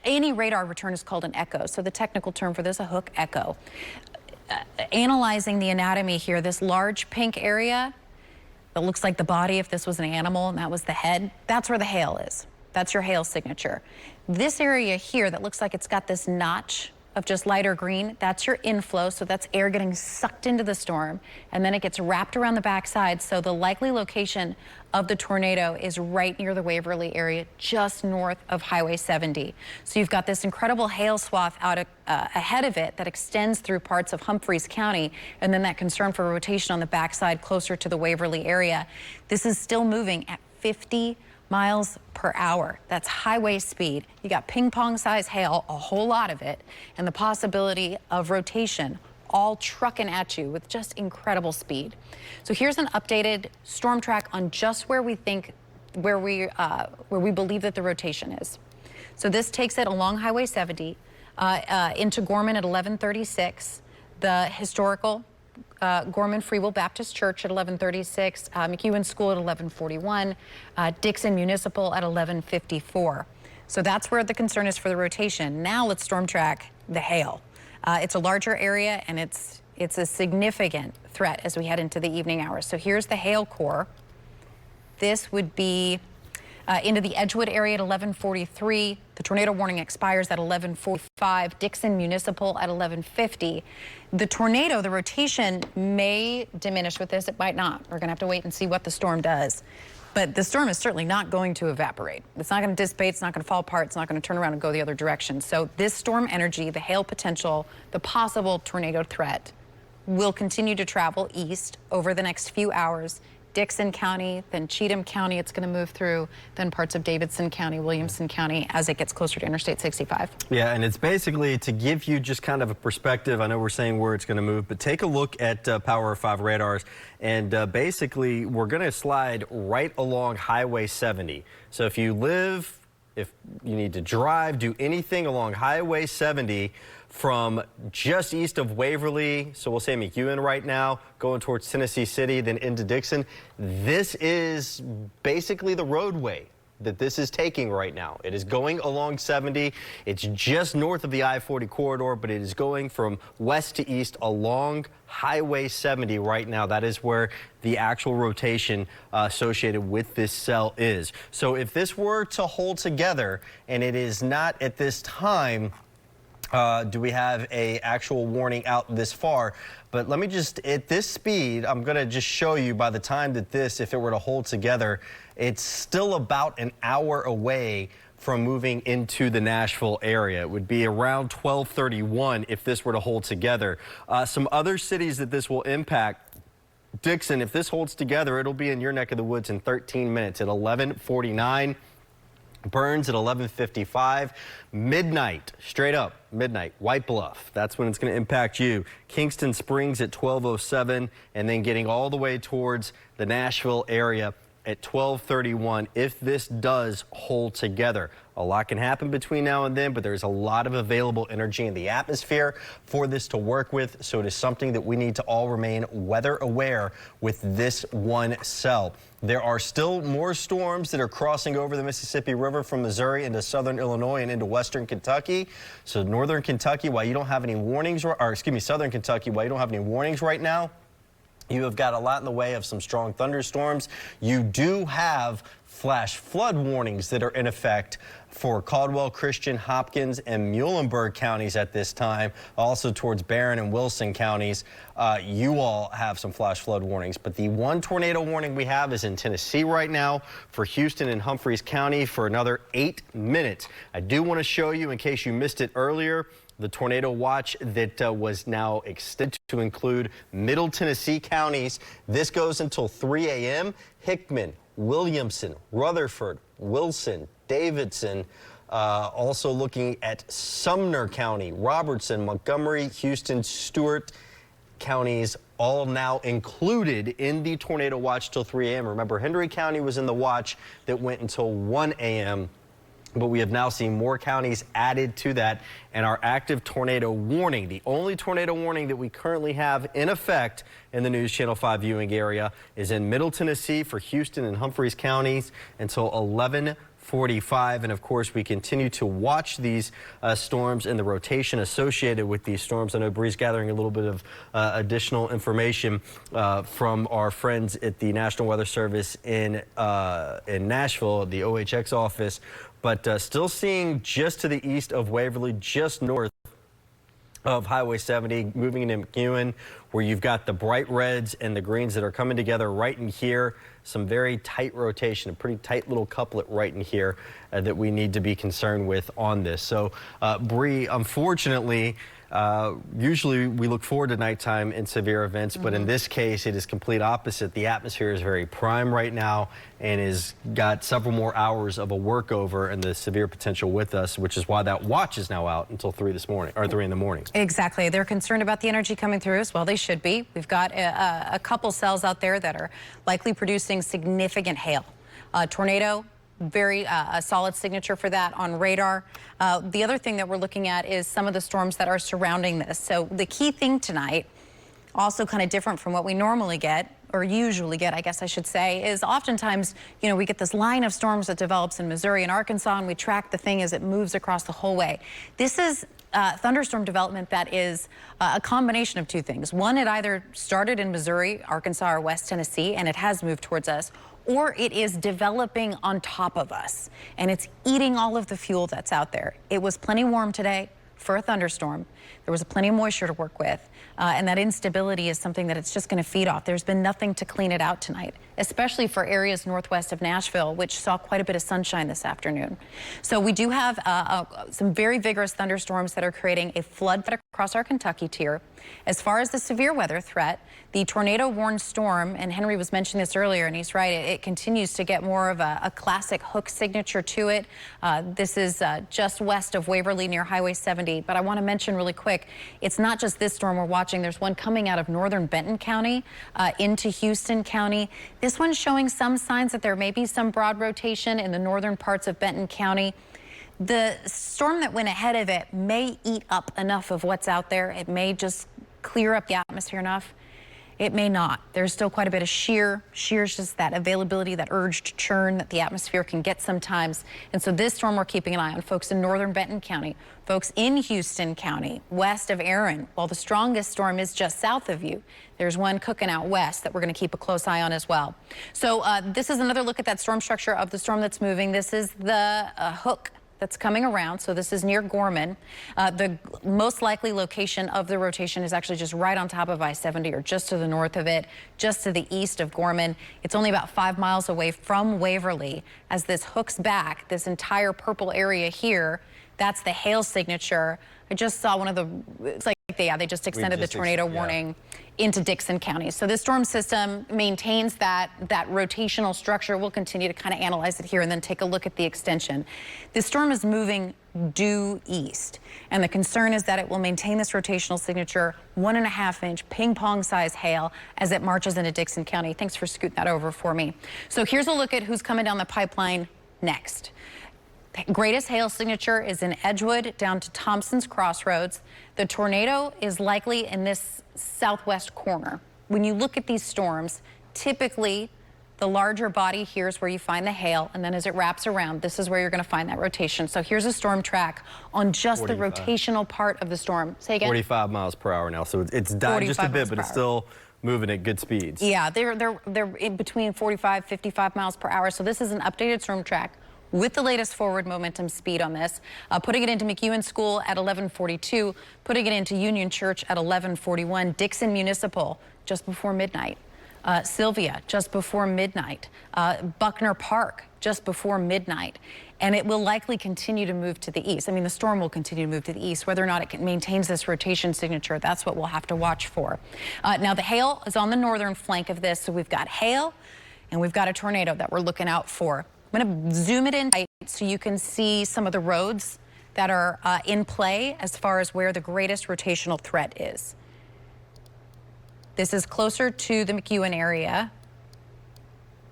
Any radar return is called an echo. So the technical term for this, a hook echo. Analyzing the anatomy here, this large pink area that looks like the body if this was an animal and that was the head, that's where the hail is. That's your hail signature. This area here that looks like it's got this notch of just lighter green, that's your inflow, so that's air getting sucked into the storm, and then it gets wrapped around the backside, so the likely location of the tornado is right near the Waverly area, just north of Highway 70. So you've got this incredible hail swath out ahead of it that extends through parts of Humphreys County, and then that concern for rotation on the backside closer to the Waverly area. This is still moving at 50 miles per hour. That's highway speed. You got ping pong size hail, a whole lot of it, and the possibility of rotation all trucking at you with just incredible speed. So here's an updated storm track on just where we think, where we believe that the rotation is. So this takes it along Highway 70 into Gorman at 1136, the historical Gorman Free Will Baptist Church at 1136, McEwen School at 1141, Dixon Municipal at 1154. So that's where the concern is for the rotation. Now let's storm track the hail. It's a larger area and it's a significant threat as we head into the evening hours. So here's the hail core. This would be into the Edgewood area at 1143. The tornado warning expires at 1145. Dixon Municipal at 1150. The tornado, the rotation may diminish with this. It might not. We're going to have to wait and see what the storm does. But the storm is certainly not going to evaporate. It's not going to dissipate. It's not going to fall apart. It's not going to turn around and go the other direction. So this storm energy, the hail potential, the possible tornado threat will continue to travel east over the next few hours. Dixon County, then Cheatham County it's going to move through, then parts of Davidson County, Williamson County as it gets closer to Interstate 65. Yeah, and it's basically to give you just kind of a perspective. I know we're saying where it's going to move, but take a look at Power 5 radars, and basically we're going to slide right along Highway 70. So if you live, if you need to drive, do anything along Highway 70 from just east of Waverly, so we'll say McEwen right now, going towards Tennessee City, then into Dixon. This is basically the roadway that this is taking right now. It is going along 70. It's just north of the I-40 corridor, but it is going from west to east along Highway 70 right now. That is where the actual rotation associated with this cell is. So if this were to hold together, and it is not at this time, do we have a actual warning out this far? But let me just, at this speed, I'm going to just show you by the time that this, if it were to hold together, it's still about an hour away from moving into the Nashville area. It would be around 12:31 if this were to hold together. Some other cities that this will impact: Dixon, if this holds together, it'll be in your neck of the woods in 13 minutes at 11:49. Burns at 11:55, midnight, straight up midnight, White Bluff. That's when it's going to impact you. Kingston Springs at 12:07, and then getting all the way towards the Nashville area at 12:31 if this does hold together. A lot can happen between now and then, but there's a lot of available energy in the atmosphere for this to work with, so it is something that we need to all remain weather aware with this one cell. There are still more storms that are crossing over the Mississippi River from Missouri into southern Illinois and into western Kentucky. So northern Kentucky, while you don't have any warnings, or excuse me, southern Kentucky, while you don't have any warnings right now, you have got a lot in the way of some strong thunderstorms. You do have flash flood warnings that are in effect for Caldwell, Christian, Hopkins, and Muhlenberg counties at this time. Also towards Barron and Wilson counties, you all have some flash flood warnings. But the one tornado warning we have is in Tennessee right now for Houston and Humphreys County for another 8 minutes. I do want to show you, in case you missed it earlier, the tornado watch that was now extended to include Middle Tennessee counties. This goes until 3 a.m. Hickman, Williamson, Rutherford, Wilson, Davidson. Also looking at Sumner County, Robertson, Montgomery, Houston, Stewart counties, all now included in the tornado watch till 3 a.m. Remember, Hendry County was in the watch that went until 1 a.m. But we have now seen more counties added to that, and our active tornado warning, the only tornado warning that we currently have in effect in the News Channel 5 viewing area, is in Middle Tennessee for Houston and Humphreys counties until 11:45. 45. And of course, we continue to watch these storms and the rotation associated with these storms. I know Bree's gathering a little bit of additional information from our friends at the National Weather Service in Nashville, the OHX office, but still seeing just to the east of Waverly, just north of Highway 70, moving into McEwen, where you've got the bright reds and the greens that are coming together right in here. Some very tight rotation, a pretty tight little couplet right in here that we need to be concerned with on this. So, Bree, unfortunately, usually we look forward to nighttime in severe events, but in this case, it is complete opposite. The atmosphere is very prime right now and has got several more hours of a workover and the severe potential with us, which is why that watch is now out until 3 this morning, or 3 in the morning. Exactly. They're concerned about the energy coming through as well. They should be. We've got a couple cells out there that are likely producing significant hail. Tornado. Very a solid signature for that on radar. The other thing that we're looking at is some of the storms that are surrounding this. So the key thing tonight, also kind of different from what we normally get, or usually get, I guess I should say, is oftentimes, you know, we get this line of storms that develops in Missouri and Arkansas, and we track the thing as it moves across the whole way. This is thunderstorm development that is a combination of two things. One, it either started in Missouri, Arkansas, or West Tennessee, and it has moved towards us, or it is developing on top of us, and it's eating all of the fuel that's out there. It was plenty warm today for a thunderstorm. There was plenty of moisture to work with, and that instability is something that it's just going to feed off. There's been nothing to clean it out tonight, especially for areas northwest of Nashville, which saw quite a bit of sunshine this afternoon. So we do have some very vigorous thunderstorms that are creating a flood across our Kentucky tier. As far as the severe weather threat, the tornado-warned storm, and Henry was mentioning this earlier, and he's right, it continues to get more of a classic hook signature to it. This is just west of Waverly near Highway 70, but I want to mention really quick, it's not just this storm we're watching. There's one coming out of northern Benton County into Houston County. This one's showing some signs that there may be some broad rotation in the northern parts of Benton County. The storm that went ahead of it may eat up enough of what's out there. It may just clear up the atmosphere enough. It may not. There's still quite a bit of shear. Shear is just that availability, that urged churn that the atmosphere can get sometimes. And so this storm we're keeping an eye on, folks in northern Benton County, folks in Houston County, west of Aaron. While the strongest storm is just south of you, there's one cooking out west that we're going to keep a close eye on as well. So this is another look at that storm structure of the storm that's moving. This is the hook that's coming around. So this is near Gorman. The most likely location of the rotation is actually just right on top of I-70 or just to the north of it, just to the east of Gorman. It's only about 5 miles away from Waverly. As this hooks back, this entire purple area here, that's the hail signature. I just saw one of the, it's like, yeah, they just extended the tornado warning into Dixon County. So this storm system maintains that rotational structure. We'll continue to kind of analyze it here and then take a look at the extension. This storm is moving due east, and the concern is that it will maintain this rotational signature, 1.5-inch ping pong size hail as it marches into Dixon County. Thanks for scooting that over for me. So here's a look at who's coming down the pipeline next. Greatest hail signature is in Edgewood down to Thompson's Crossroads. The tornado is likely in this southwest corner. When you look at these storms, typically the larger body here is where you find the hail, and then as it wraps around, this is where you're going to find that rotation. So here's a storm track on just 45. The rotational part of the storm. Say again. 45 miles per hour now, so it's died just a bit, but it's still moving at good speeds. Yeah, they're in between 45, 55 miles per hour. So this is an updated storm track with the latest forward momentum speed on this, putting it into McEwen School at 11:42, putting it into Union Church at 11:41, Dixon Municipal just before midnight, Sylvia just before midnight, Buckner Park just before midnight, and it will likely continue to move to the east. I mean, the storm will continue to move to the east. Whether or not it maintains this rotation signature, that's what we'll have to watch for. Now, the hail is on the northern flank of this, so we've got hail and we've got a tornado that we're looking out for. I'm going to zoom it in so you can see some of the roads that are in play as far as where the greatest rotational threat is. This is closer to the McEwen area.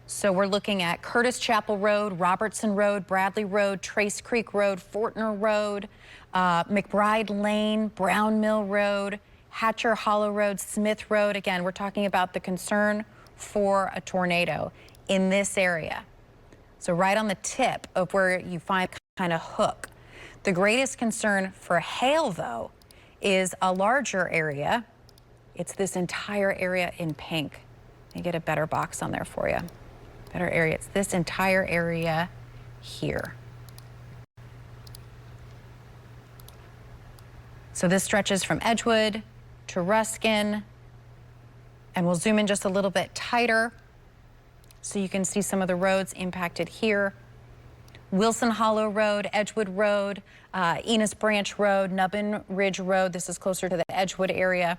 So we're looking at Curtis Chapel Road, Robertson Road, Bradley Road, Trace Creek Road, Fortner Road, McBride Lane, Brown Mill Road, Hatcher Hollow Road, Smith Road. Again, we're talking about the concern for a tornado in this area. So right on the tip of where you find kind of hook. The greatest concern for hail, though, is a larger area. It's this entire area in pink. Let me get a better box on there for you. Better area. It's this entire area here. So this stretches from Edgewood to Ruskin, and we'll zoom in just a little bit tighter so you can see some of the roads impacted here. Wilson Hollow Road, Edgewood Road, Enos Branch Road, Nubbin Ridge Road. This is closer to the Edgewood area.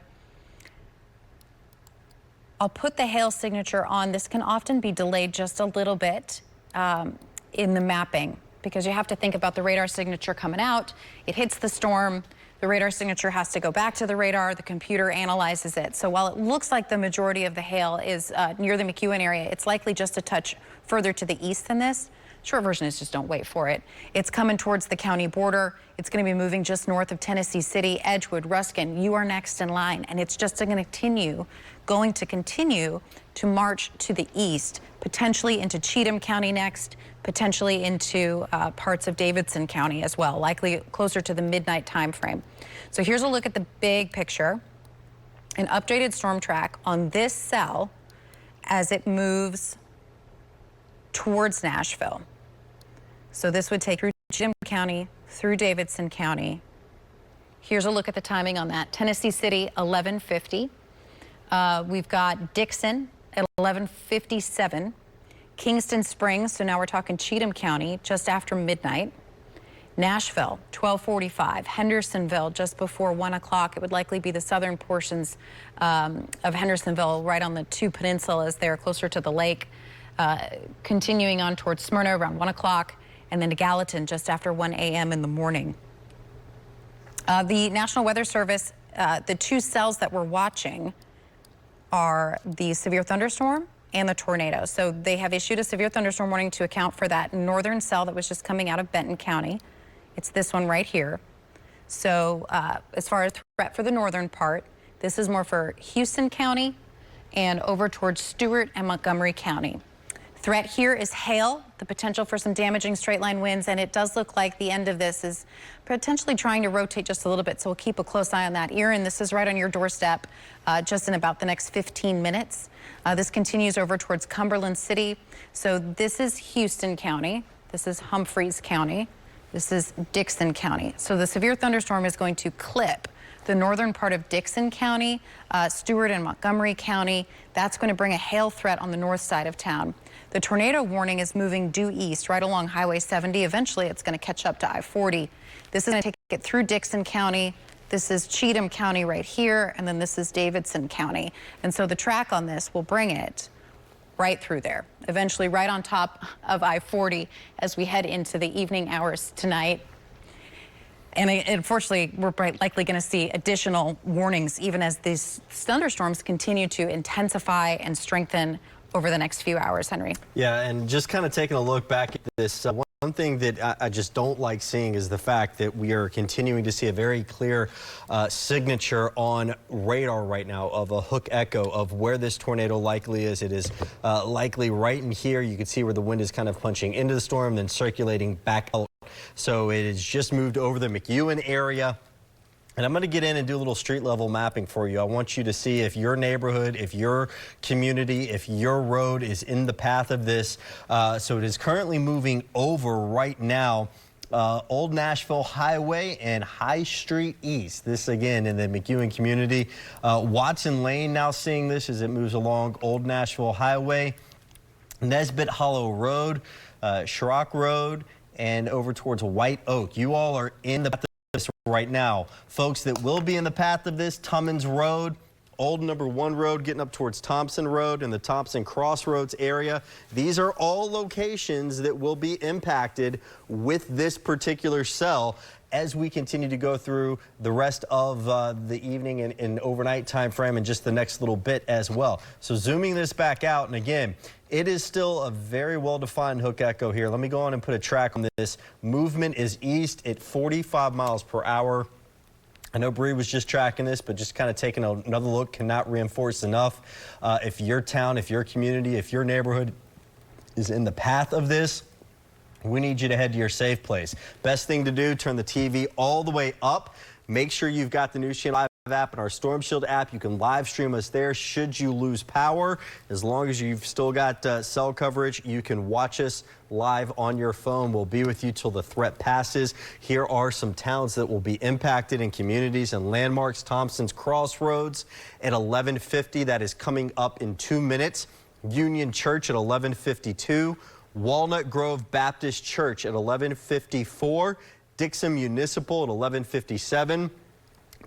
I'll put the hail signature on. This can often be delayed just a little bit in the mapping because you have to think about the radar signature coming out. It hits the storm. The radar signature has to go back to the radar. The computer analyzes it. So while it looks like the majority of the hail is near the McEwen area, it's likely just a touch further to the east than this. Short version is just don't wait for it. It's coming towards the county border. It's going to be moving just north of Tennessee City, Edgewood, Ruskin. You are next in line, and it's just going to continue to march to the east, potentially into Cheatham County next, potentially into parts of Davidson County as well, likely closer to the midnight time frame. So here's a look at the big picture. An updated storm track on this cell as it moves towards Nashville. So this would take through Cheatham County, through Davidson County. Here's a look at the timing on that. Tennessee City, 11:50. We've got Dixon at 11:57. Kingston Springs, so now we're talking Cheatham County, just after midnight. Nashville, 12:45. Hendersonville, just before 1 o'clock. It would likely be the southern portions of Hendersonville, right on the two peninsulas there, closer to the lake. Continuing on towards Smyrna around 1 o'clock, and then to Gallatin just after 1 a.m. in the morning. The National Weather Service, the two cells that we're watching are the severe thunderstorm and the tornado. So they have issued a severe thunderstorm warning to account for that northern cell that was just coming out of Benton County. It's this one right here. So as far as threat for the northern part, this is more for Houston County and over towards Stewart and Montgomery County. Threat here is hail, the potential for some damaging straight line winds, and it does look like the end of this is potentially trying to rotate just a little bit, so we'll keep a close eye on that. Erin, this is right on your doorstep just in about the next 15 minutes. This continues over towards Cumberland City. So this is Houston County. This is Humphreys County. This is Dixon County. So the severe thunderstorm is going to clip the northern part of Dixon County, Stewart and Montgomery County. That's going to bring a hail threat on the north side of town. The tornado warning is moving due east right along Highway 70. Eventually, it's going to catch up to I-40. This is going to take it through Dixon County. This is Cheatham County right here, and then this is Davidson County. And so the track on this will bring it right through there, eventually right on top of I-40 as we head into the evening hours tonight. And unfortunately, we're likely going to see additional warnings even as these thunderstorms continue to intensify and strengthen over the next few hours, Henry. Yeah, and just kind of taking a look back at this, one thing that I just don't like seeing is the fact that we are continuing to see a very clear signature on radar right now of a hook echo of where this tornado likely is. It is likely right in here. You can see where the wind is kind of punching into the storm, then circulating back out. So it has just moved over the McEwen area. And I'm going to get in and do a little street level mapping for you. I want you to see if your neighborhood, if your community, if your road is in the path of this. So it is currently moving over right now. Old Nashville Highway and High Street East. This again in the McEwen community. Watson Lane now seeing this as it moves along Old Nashville Highway, Nesbitt Hollow Road, Shrock Road, and over towards White Oak. You all are in the path of this right now. Folks that will be in the path of this, Tummins Road, Old Number 1 Road getting up towards Thompson Road and the Thompson Crossroads area. These are all locations that will be impacted with this particular cell as we continue to go through the rest of the evening and overnight time frame and just the next little bit as well. So zooming this back out, and again, it is still a very well-defined hook echo here. Let me go on and put a track on this. Movement is east at 45 miles per hour. I know Bree was just tracking this, but just kind of taking another look cannot reinforce enough. If your town, if your community, if your neighborhood is in the path of this, we need you to head to your safe place. Best thing to do, turn the TV all the way up. Make sure you've got the News Channel Live app and our Storm Shield app. You can live stream us there should you lose power. As long as you've still got cell coverage, you can watch us live on your phone. We'll be with you till the threat passes. Here are some towns that will be impacted in communities and landmarks. Thompson's Crossroads at 11:50. That is coming up in 2 minutes. Union Church at 11:52. Walnut Grove Baptist Church at 11:54. Dixon Municipal at 11:57.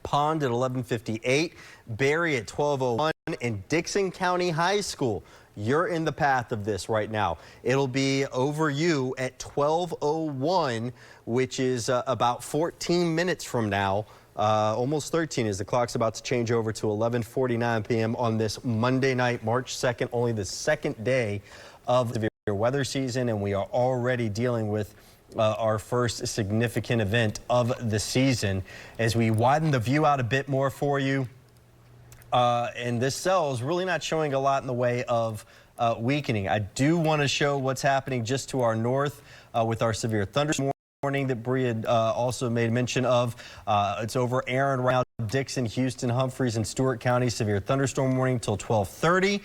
Pond at 11:58, Barry at 12:01, and Dixon County High School. You're in the path of this right now. It'll be over you at 12:01, which is about 14 minutes from now. Almost 13 as the clock's about to change over to 11:49 p.m. on this Monday night, March 2nd, only the second day of the severe weather season, and we are already dealing with our first significant event of the season. As we widen the view out a bit more for you, and this cell is really not showing a lot in the way of weakening. I do want to show what's happening just to our north with our severe thunderstorm warning that Bree had also made mention of. It's over Aaron right now, Dixon, Houston, Humphreys, and Stewart County. Severe thunderstorm warning till 12:30.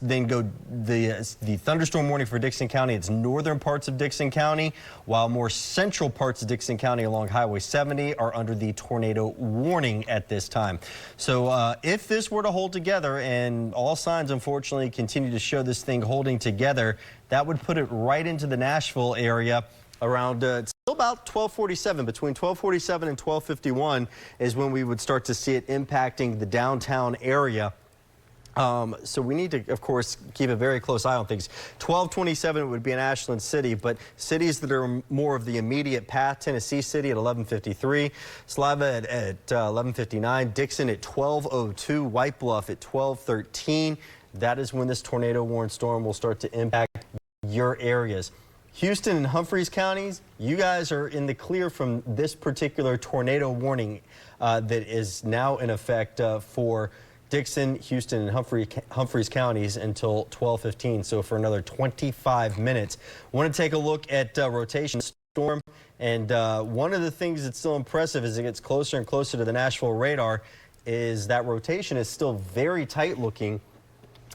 Then go the thunderstorm warning for Dixon County. It's northern parts of Dixon County, while more central parts of Dixon County along Highway 70 are under the tornado warning at this time. So if this were to hold together, and all signs unfortunately continue to show this thing holding together, that would put it right into the Nashville area. Around it's still about 12:47, between 12:47 and 12:51 is when we would start to see it impacting the downtown area. So we need to, of course, keep a very close eye on things. 12:27 would be in Ashland City, but cities that are more of the immediate path: Tennessee City at 11:53, Slava at 11:59, Dixon at 12:02, White Bluff at 12:13. That is when this tornado warned storm will start to impact your areas. Houston and Humphreys counties, you guys are in the clear from this particular tornado warning that is now in effect for Dixon, Houston, and Humphreys counties until 12:15. So for another 25 minutes. Want to take a look at rotation storm. And one of the things that's still impressive as it gets closer and closer to the Nashville radar is that rotation is still very tight looking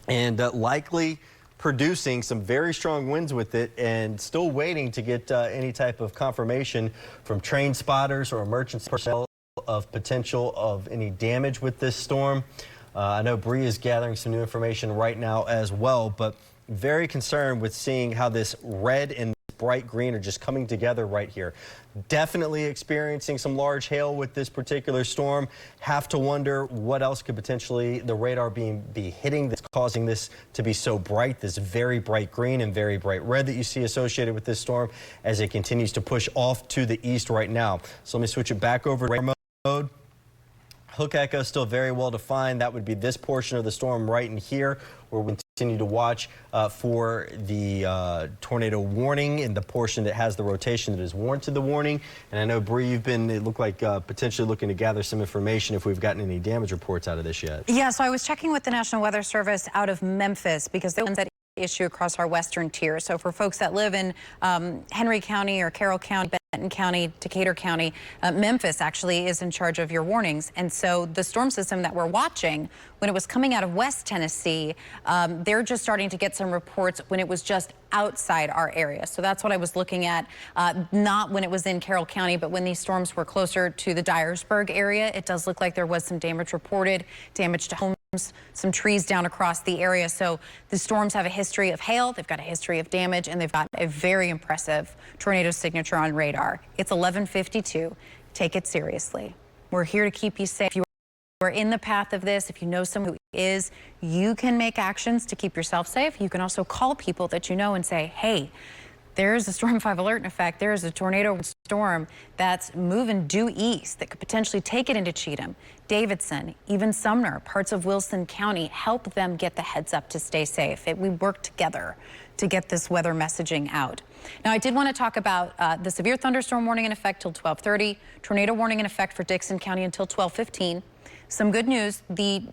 and likely producing some very strong winds with it, and still waiting to get any type of confirmation from train spotters or emergency personnel of potential of any damage with this storm. I know Bree is gathering some new information right now as well, but very concerned with seeing how this red and bright green are just coming together right here. Definitely experiencing some large hail with this particular storm. Have to wonder what else could potentially the radar be hitting that's causing this to be so bright, this very bright green and very bright red that you see associated with this storm as it continues to push off to the east right now. So let me switch it back over to radar mode. Hook echo still very well defined. That would be this portion of the storm right in here, where we continue to watch for the tornado warning in the portion that has the rotation that is warranted the warning. And I know, Bree, you've been, it looked like potentially looking to gather some information if we've gotten any damage reports out of this yet. Yeah, so I was checking with the National Weather Service out of Memphis, because they that issue across our western tier. So for folks that live in Henry County or Carroll County, Benton County, Decatur County, Memphis actually is in charge of your warnings. And so the storm system that we're watching, when it was coming out of West Tennessee, they're just starting to get some reports when it was just outside our area. So that's what I was looking at, not when it was in Carroll County, but when these storms were closer to the Dyersburg area. It does look like there was some damage reported, damage to homes, some trees down across the area. So the storms have a history of hail, they've got a history of damage, and they've got a very impressive tornado signature on radar. It's 11:52. Take it seriously. We're here to keep you safe. If you are in the path of this, if you know someone who is, you can make actions to keep yourself safe. You can also call people that you know and say, hey, there's a Storm 5 alert in effect. There is a tornado storm that's moving due east that could potentially take it into Cheatham, Davidson, even Sumner, parts of Wilson County. Help them get the heads up to stay safe. We work together to get this weather messaging out. Now, I did want to talk about the severe thunderstorm warning in effect till 12:30, tornado warning in effect for Dixon County until 12:15. Some good news, the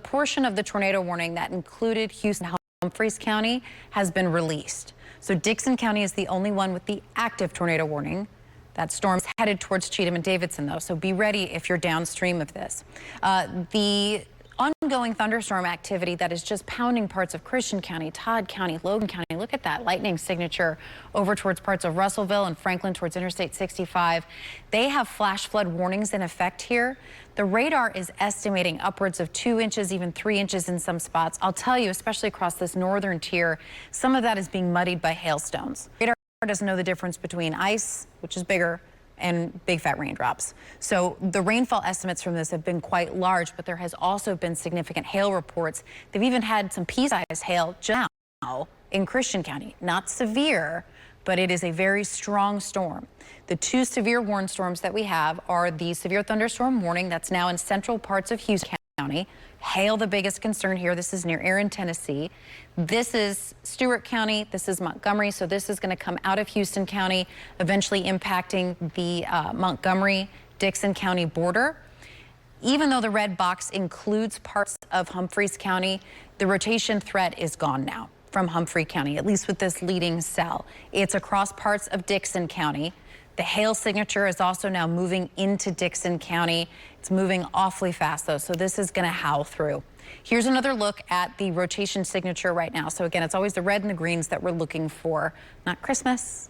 portion of the tornado warning that included Houston, Humphreys County has been released. So Dixon County is the only one with the active tornado warning. That storm's headed towards Cheatham and Davidson, though, so be ready if you're downstream of this. The ongoing thunderstorm activity that is just pounding parts of Christian County, Todd County, Logan County. Look at that lightning signature over towards parts of Russellville and Franklin towards Interstate 65. They have flash flood warnings in effect here. The radar is estimating upwards of 2 inches, even 3 inches in some spots. I'll tell you, especially across this northern tier, some of that is being muddied by hailstones. Radar doesn't know the difference between ice, which is bigger, and big fat raindrops. So the rainfall estimates from this have been quite large, but there has also been significant hail reports. They've even had some pea-sized hail just now in Christian County. Not severe, but it is a very strong storm. The two severe warned storms that we have are the severe thunderstorm warning that's now in central parts of Houston County. Hail, the biggest concern here. This is near Erin, Tennessee. This is Stewart County. This is Montgomery. So this is going to come out of Houston County, eventually impacting the Montgomery-Dixon County border. Even though the red box includes parts of Humphreys County, the rotation threat is gone now from Humphrey County, at least with this leading cell. It's across parts of Dixon County. The hail signature is also now moving into Dixon County. It's moving awfully fast, though, so this is going to howl through. Here's another look at the rotation signature right now. So again, it's always the red and the greens that we're looking for, not Christmas.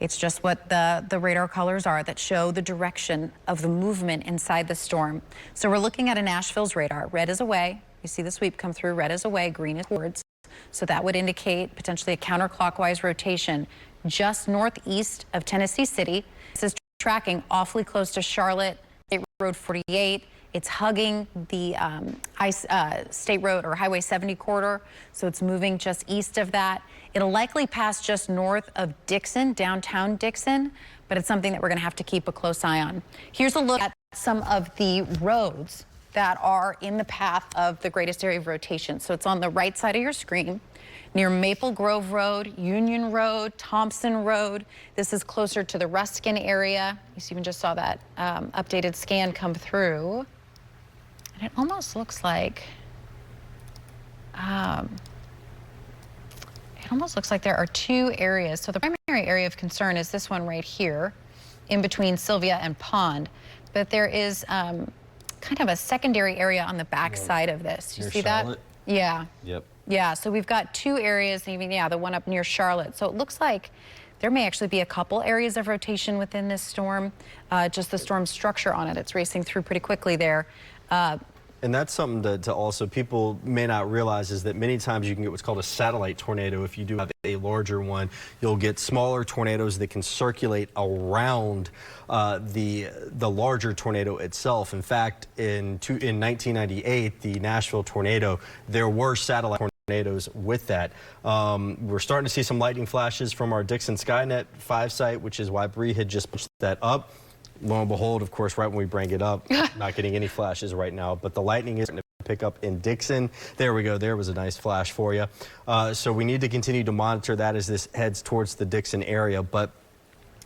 It's just what the radar colors are that show the direction of the movement inside the storm. So we're looking at a Nashville's radar. Red is away. You see the sweep come through. Red is away, green is towards. So that would indicate potentially a counterclockwise rotation just northeast of Tennessee City. This is tracking awfully close to Charlotte, State Road 48. It's hugging the State Road or Highway 70 corridor, so it's moving just east of that. It'll likely pass just north of Dixon, downtown Dixon, but it's something that we're going to have to keep a close eye on. Here's a look at some of the roads that are in the path of the greatest area of rotation. So it's on the right side of your screen, near Maple Grove Road, Union Road, Thompson Road. This is closer to the Ruskin area. You even just saw that updated scan come through. And it almost looks like, there are two areas. So the primary area of concern is this one right here, in between Sylvia and Pond. But there is kind of a secondary area on the back side of this. You see Charlotte? That? Yeah. Yep. Yeah, so we've got two areas, even, yeah, the one up near Charlotte. So it looks like there may actually be a couple areas of rotation within this storm. Just the storm structure on it, it's racing through pretty quickly there. And that's something to also people may not realize is that many times you can get what's called a satellite tornado. If you do have a larger one, you'll get smaller tornadoes that can circulate around the larger tornado itself. In fact, in 1998, the Nashville tornado, there were satellite tornadoes with that. We're starting to see some lightning flashes from our Dixon Skynet 5 site, which is why Bree had just pushed that up. Lo and behold, of course, right when we bring it up, not getting any flashes right now, but the lightning is starting to pick up in Dixon. There we go. There was a nice flash for you. So we need to continue to monitor that as this heads towards the Dixon area. But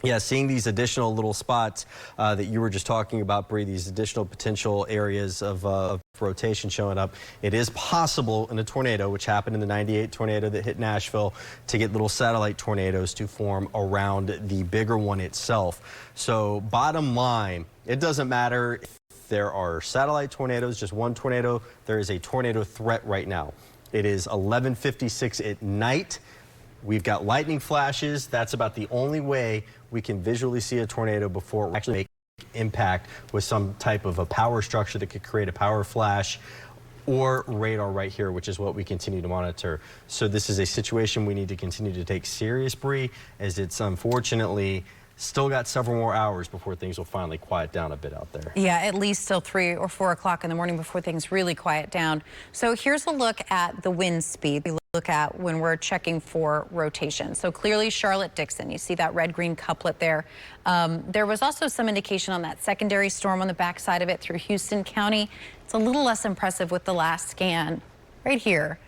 yeah, seeing these additional little spots that you were just talking about, Bree, these additional potential areas of rotation showing up, it is possible in a tornado, which happened in the '98 tornado that hit Nashville, to get little satellite tornadoes to form around the bigger one itself. So bottom line, it doesn't matter if there are satellite tornadoes, just one tornado, there is a tornado threat right now. It is 11:56 at night. We've got lightning flashes. That's about the only way we can visually see a tornado before it actually make impact with some type of a power structure that could create a power flash, or radar right here, which is what we continue to monitor. So this is a situation we need to continue to take serious, Bree, as it's unfortunately still got several more hours before things will finally quiet down a bit out there. Yeah, at least till 3 or 4 o'clock in the morning before things really quiet down. So here's a look at the wind speed we look at when we're checking for rotation. So clearly Charlotte-Dixon, you see that red-green couplet there. There was also some indication on that secondary storm on the backside of it through Houston County. It's a little less impressive with the last scan right here.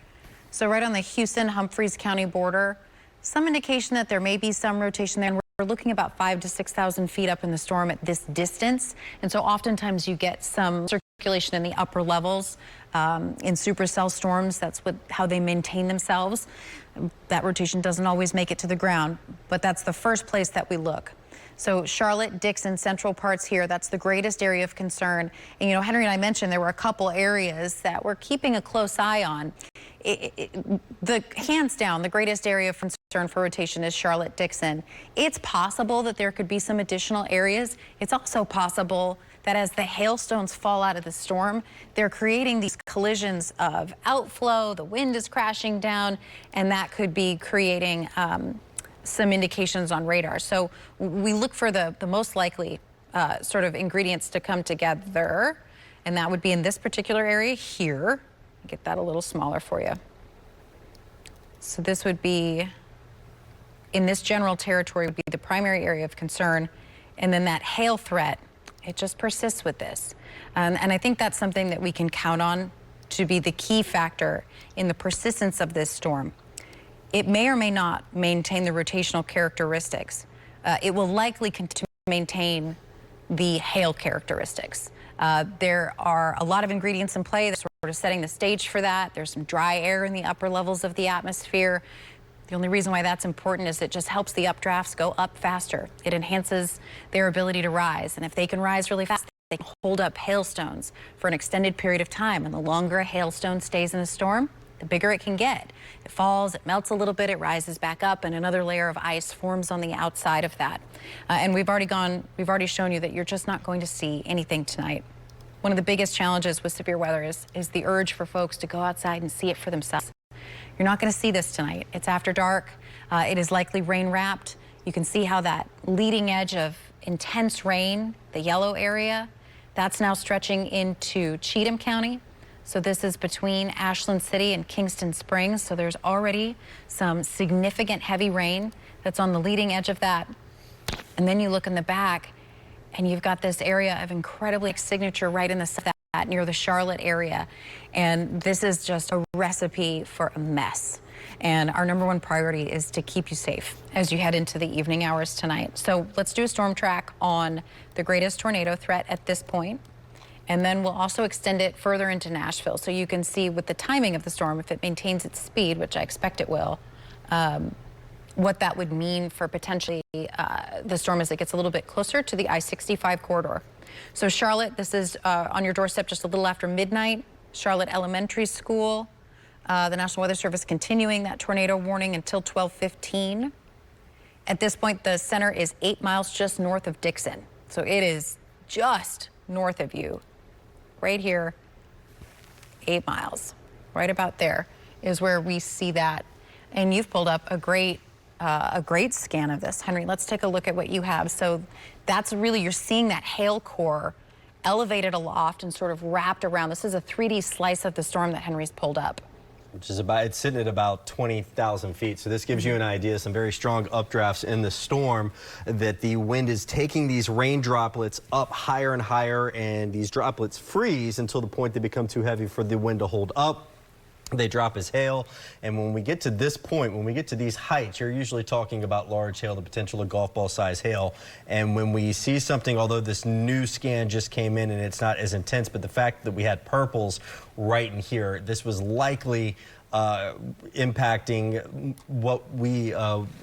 So right on the Houston-Humphreys County border, some indication that there may be some rotation there. We're looking about 5,000 to 6,000 feet up in the storm at this distance. And so oftentimes you get some circulation in the upper levels. In supercell storms, that's how they maintain themselves. That rotation doesn't always make it to the ground, but that's the first place that we look. So Charlotte, Dixon, central parts here, that's the greatest area of concern. And, you know, Henry and I mentioned there were a couple areas that we're keeping a close eye on. Hands down, the greatest area of concern for rotation is Charlotte, Dixon. It's possible that there could be some additional areas. It's also possible that as the hailstones fall out of the storm, they're creating these collisions of outflow, the wind is crashing down, and that could be creating some indications on radar. So we look for the most likely sort of ingredients to come together, and that would be in this particular area here. Get that a little smaller for you. So this would be, in this general territory, would be the primary area of concern, and then that hail threat, it just persists with this. And I think that's something that we can count on to be the key factor in the persistence of this storm. It may or may not maintain the rotational characteristics. It will likely continue to maintain the hail characteristics. There are a lot of ingredients in play that's sort of setting the stage for that. There's some dry air in the upper levels of the atmosphere. The only reason why that's important is it just helps the updrafts go up faster. It enhances their ability to rise. And if they can rise really fast, they can hold up hailstones for an extended period of time. And the longer a hailstone stays in a storm, the bigger it can get. It falls, it melts a little bit, it rises back up, and another layer of ice forms on the outside of that. And we've already shown you that you're just not going to see anything tonight. One of the biggest challenges with severe weather is the urge for folks to go outside and see it for themselves. You're not going to see this tonight. It's after dark. It is likely rain wrapped. You can see how that leading edge of intense rain, the yellow area, that's now stretching into Cheatham County. So this is between Ashland City and Kingston Springs. So there's already some significant heavy rain that's on the leading edge of that. And then you look in the back and you've got this area of incredibly signature right in the south, near the Charlotte area. And this is just a recipe for a mess. And our number one priority is to keep you safe as you head into the evening hours tonight. So let's do a storm track on the greatest tornado threat at this point. And then we'll also extend it further into Nashville so you can see with the timing of the storm, if it maintains its speed, which I expect it will, what that would mean for potentially the storm as it gets a little bit closer to the I-65 corridor. So Charlotte, this is on your doorstep just a little after midnight. Charlotte Elementary School, the National Weather Service continuing that tornado warning until 12:15. At this point, the center is 8 miles just north of Dixon. So it is just north of you. Right here, 8 miles, right about there is where we see that. And you've pulled up a great scan of this. Henry, let's take a look at what you have. So that's really, you're seeing that hail core elevated aloft and sort of wrapped around. This is a 3D slice of the storm that Henry's pulled up. Which is it's sitting at about 20,000 feet. So this gives you an idea, some very strong updrafts in the storm, that the wind is taking these rain droplets up higher and higher, and these droplets freeze until the point they become too heavy for the wind to hold up. They drop as hail, and when we get to this point, when we get to these heights, you're usually talking about large hail, the potential of golf ball size hail. And when we see something, although this new scan just came in and it's not as intense, but the fact that we had purples right in here, this was likely impacting what we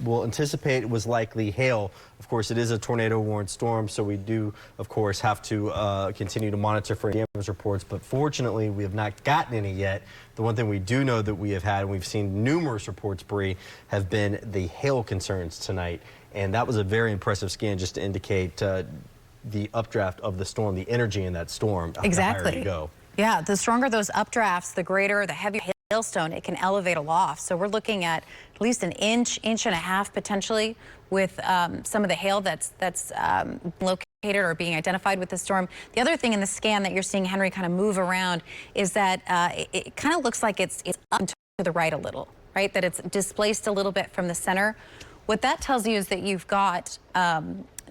will anticipate was likely hail. Of course, it is a tornado warned storm, so we do, of course, have to continue to monitor for damage reports. But fortunately, we have not gotten any yet. The one thing we do know that we have had, and we've seen numerous reports, Bree, have been the hail concerns tonight. And that was a very impressive scan just to indicate the updraft of the storm, the energy in that storm. Exactly. The higher you go. Yeah, the stronger those updrafts, the greater, the heavier hailstone it can elevate aloft. So we're looking at least an inch and a half potentially with some of the hail that's located or being identified with the storm. The other thing in the scan that you're seeing Henry kind of move around is that it kind of looks like it's up to the right a little, right? That it's displaced a little bit from the center. What that tells you is that you've got,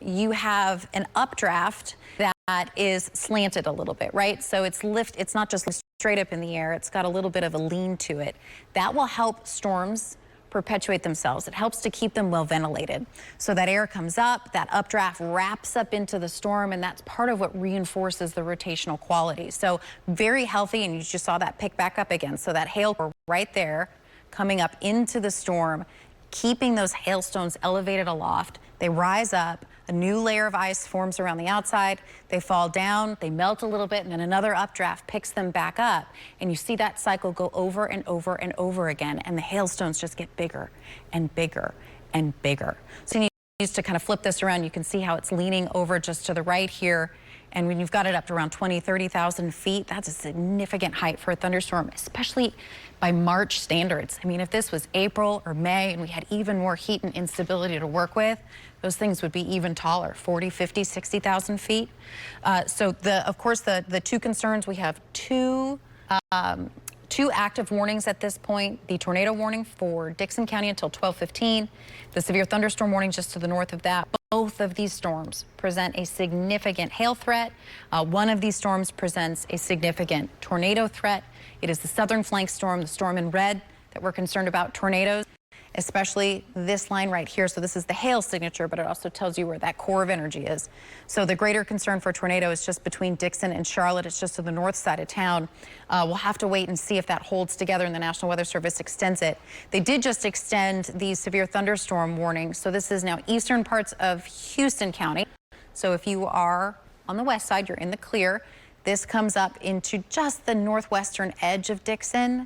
you have an updraft that is slanted a little bit, right? So it's not just straight up in the air, it's got a little bit of a lean to it. That will help storms perpetuate themselves. It helps to keep them well ventilated. So that air comes up, that updraft wraps up into the storm, and that's part of what reinforces the rotational quality. So very healthy, and you just saw that pick back up again. So that hail right there coming up into the storm, keeping those hailstones elevated aloft. They rise up, a new layer of ice forms around the outside, they fall down, they melt a little bit, and then another updraft picks them back up. And you see that cycle go over and over and over again, and the hailstones just get bigger and bigger and bigger. So you need to kind of flip this around. You can see how it's leaning over just to the right here. And when you've got it up to around 20, 30,000 feet, that's a significant height for a thunderstorm, especially by March standards. I mean, if this was April or May and we had even more heat and instability to work with, those things would be even taller, 40, 50, 60,000 feet. So of course, the two concerns, we have two active warnings at this point. The tornado warning for Dickson County until 12:15. The severe thunderstorm warning just to the north of that. Both of these storms present a significant hail threat. One of these storms presents a significant tornado threat. It is the southern flank storm, the storm in red, that we're concerned about tornadoes, especially this line right here. So this is the hail signature, but it also tells you where that core of energy is. So the greater concern for tornado is just between Dickson and Charlotte. It's just to the north side of town. We'll have to wait and see if that holds together, and the National Weather Service extends it. They did just extend the severe thunderstorm warning. So this is now eastern parts of Houston County. So if you are on the west side, you're in the clear. This comes up into just the northwestern edge of Dickson,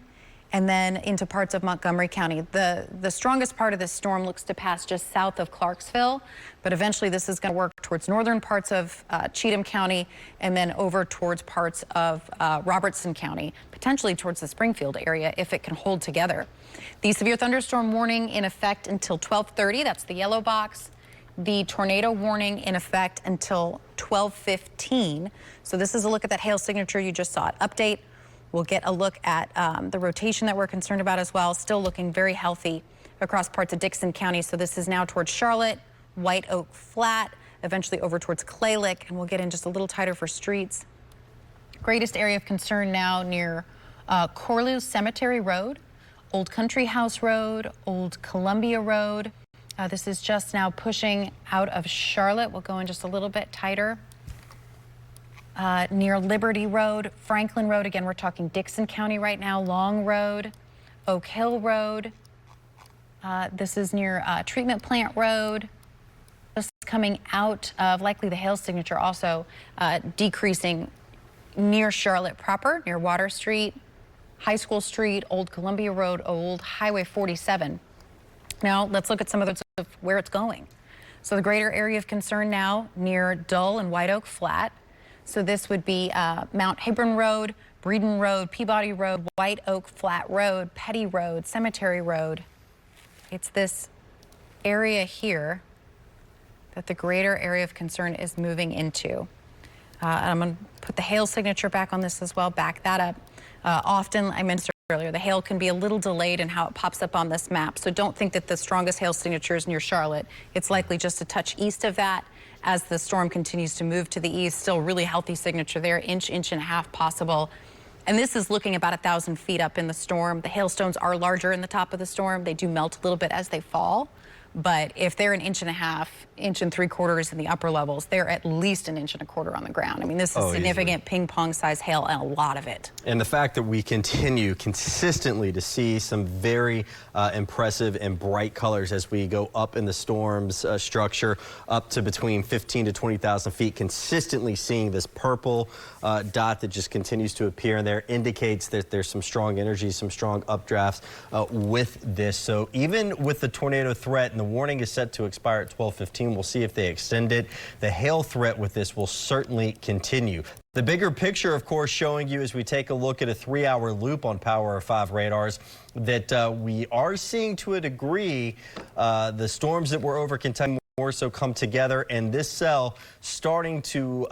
and then into parts of Montgomery County. The strongest part of this storm looks to pass just south of Clarksville, but eventually this is going to work towards northern parts of Cheatham County, and then over towards parts of Robertson County, potentially towards the Springfield area if it can hold together. The severe thunderstorm warning in effect until 12:30, that's the yellow box. The tornado warning in effect until 12:15. So this is a look at that hail signature you just saw it update. We'll get a look at the rotation that we're concerned about as well. Still looking very healthy across parts of Dickson County. So this is now towards Charlotte, White Oak Flat, eventually over towards Clay Lick, and we'll get in just a little tighter for streets. Greatest area of concern now near Corlew Cemetery Road, Old Country House Road, Old Columbia Road. This is just now pushing out of Charlotte. We'll go in just a little bit tighter. Near Liberty Road, Franklin Road. Again, we're talking Dickson County right now. Long Road, Oak Hill Road. This is near Treatment Plant Road. Just coming out of likely the hail signature, also decreasing near Charlotte proper, near Water Street, High School Street, Old Columbia Road, Old Highway 47. Now let's look at some of where it's going. So the greater area of concern now near Dull and White Oak Flat. So this would be Mount Hebron Road, Breeden Road, Peabody Road, White Oak Flat Road, Petty Road, Cemetery Road. It's this area here that the greater area of concern is moving into. I'm going to put the hail signature back on this as well, back that up. Often, I mentioned earlier, the hail can be a little delayed in how it pops up on this map. So don't think that the strongest hail signature is near Charlotte. It's likely just a touch east of that as the storm continues to move to the east. Still really healthy signature there, inch and a half possible. And this is looking about 1,000 feet up in the storm. The hailstones are larger in the top of the storm. They do melt a little bit as they fall. But if they're an inch and a half, inch and 3/4 in the upper levels, they're at least an inch and a quarter on the ground. I mean, this is significant ping pong size hail, and a lot of it. And the fact that we continue consistently to see some very impressive and bright colors as we go up in the storm's structure, up to between 15 to 20,000 feet, consistently seeing this purple dot that just continues to appear in there indicates that there's some strong energy, some strong updrafts with this. So even with the tornado threat, and the warning is set to expire at 12:15. We'll see if they extend it. The hail threat with this will certainly continue. The bigger picture, of course, showing you as we take a look at a 3-hour loop on Power 5 radars that we are seeing to a degree the storms that were over Kentucky more so come together, and this cell starting to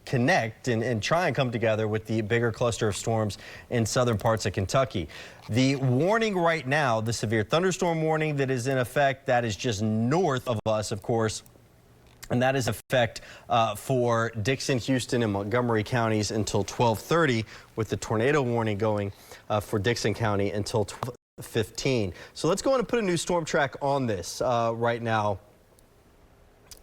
connect and try and come together with the bigger cluster of storms in southern parts of Kentucky. The warning right now, the severe thunderstorm warning that is in effect, that is just north of us, of course, and that is in effect for Dickson, Houston, and Montgomery counties until 12:30, with the tornado warning going for Dickson County until 12. 12:15. So let's go on and put a new storm track on this right now.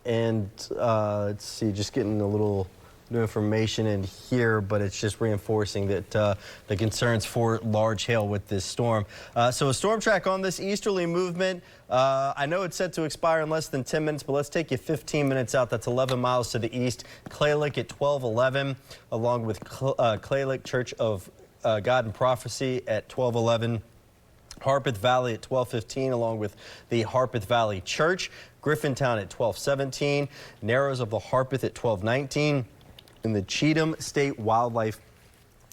And let's see, just getting a little new information in here, but it's just reinforcing that the concerns for large hail with this storm. So a storm track on this easterly movement. I know it's set to expire in less than 10 minutes, but let's take you 15 minutes out. That's 11 miles to the east. Clay Lake at 12:11, along with Clay Lake Church of God and Prophecy at 12:11. Harpeth Valley at 12:15, along with the Harpeth Valley Church. Griffintown at 12:17. Narrows of the Harpeth at 12:19. In the Cheatham State Wildlife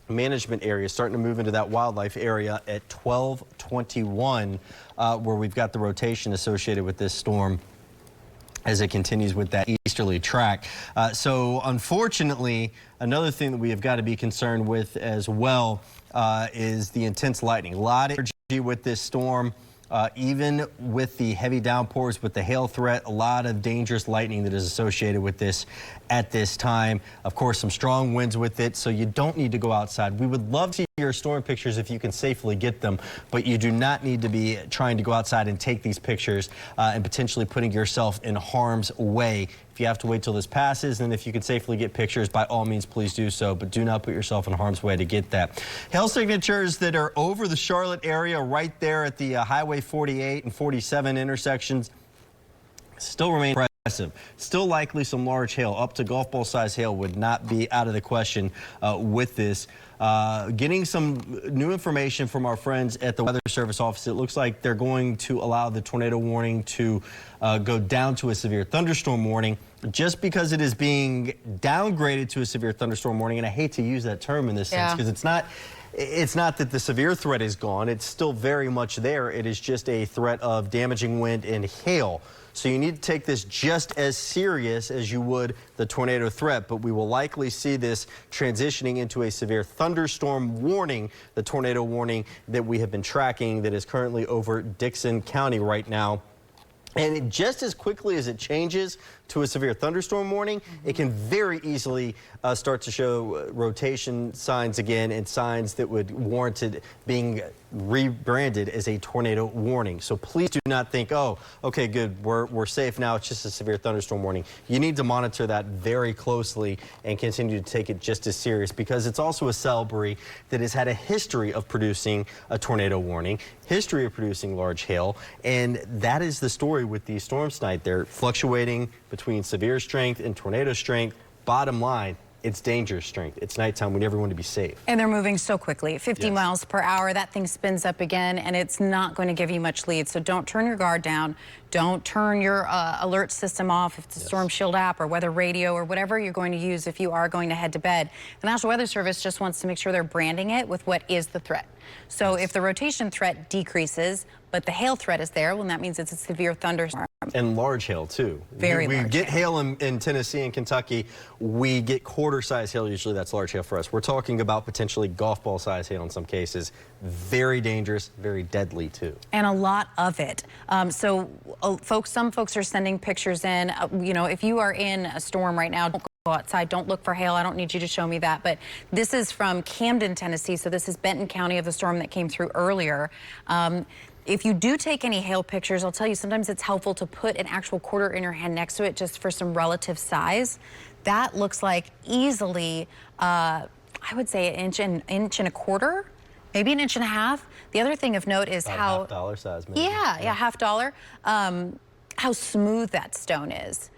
Management Area, starting to move into that wildlife area at 12:21, where we've got the rotation associated with this storm as it continues with that easterly track. So unfortunately, another thing that we have got to be concerned with as well is the intense lightning. A lot of energy with this storm, even with the heavy downpours, with the hail threat, a lot of dangerous lightning that is associated with this at this time. Of course, some strong winds with it, so you don't need to go outside. We would love to see your storm pictures if you can safely get them, but you do not need to be trying to go outside and take these pictures and potentially putting yourself in harm's way. If you have to wait till this passes, and if you can safely get pictures, by all means, please do so, but do not put yourself in harm's way to get that. Hail signatures that are over the Charlotte area, right there at the Highway 48 and 47 intersections, still remain impressive. Still likely some large hail, up to golf ball size hail would not be out of the question with this. Getting some new information from our friends at the Weather Service office. It looks like they're going to allow the tornado warning to go down to a severe thunderstorm warning, just because it is being downgraded to a severe thunderstorm warning. And I hate to use that term in this sense, because it's not that the severe threat is gone. It's still very much there. It is just a threat of damaging wind and hail. So you need to take this just as serious as you would the tornado threat, but we will likely see this transitioning into a severe thunderstorm warning, the tornado warning that we have been tracking that is currently over Dixon County right now. And just as quickly as it changes to a severe thunderstorm warning, it can very easily start to show rotation signs again, and signs that would warrant it being rebranded as a tornado warning. So please do not think, oh, okay, good, we're safe now, it's just a severe thunderstorm warning. You need to monitor that very closely and continue to take it just as serious, because it's also a celebrity that has had a history of producing a tornado warning, history of producing large hail, and that is the story with these storms tonight. They're fluctuating between severe strength and tornado strength. Bottom line, it's dangerous strength. It's nighttime. We need everyone to be safe. And they're moving so quickly, 50 miles per hour. That thing spins up again, and it's not going to give you much lead. So don't turn your guard down. Don't turn your alert system off if it's a Storm Shield app or weather radio or whatever you're going to use if you are going to head to bed. The National Weather Service just wants to make sure they're branding it with what is the threat. So if the rotation threat decreases, but the hail threat is there, well, that means it's a severe thunderstorm. And large hail, too. Very large. We get hail in Tennessee and Kentucky. We get quarter-size hail. Usually that's large hail for us. We're talking about potentially golf ball size hail in some cases. Very dangerous, very deadly, too. And a lot of it. Some folks are sending pictures in. You know, if you are in a storm right now, don't go outside. Don't look for hail. I don't need you to show me that. But this is from Camden, Tennessee. So this is Benton County of the storm that came through earlier. If you do take any hail pictures, I'll tell you, sometimes it's helpful to put an actual quarter in your hand next to it just for some relative size. That looks like easily, I would say an inch and a quarter, maybe an inch and a half. The other thing of note is how $half size, maybe. Yeah, $half. How smooth that stone is.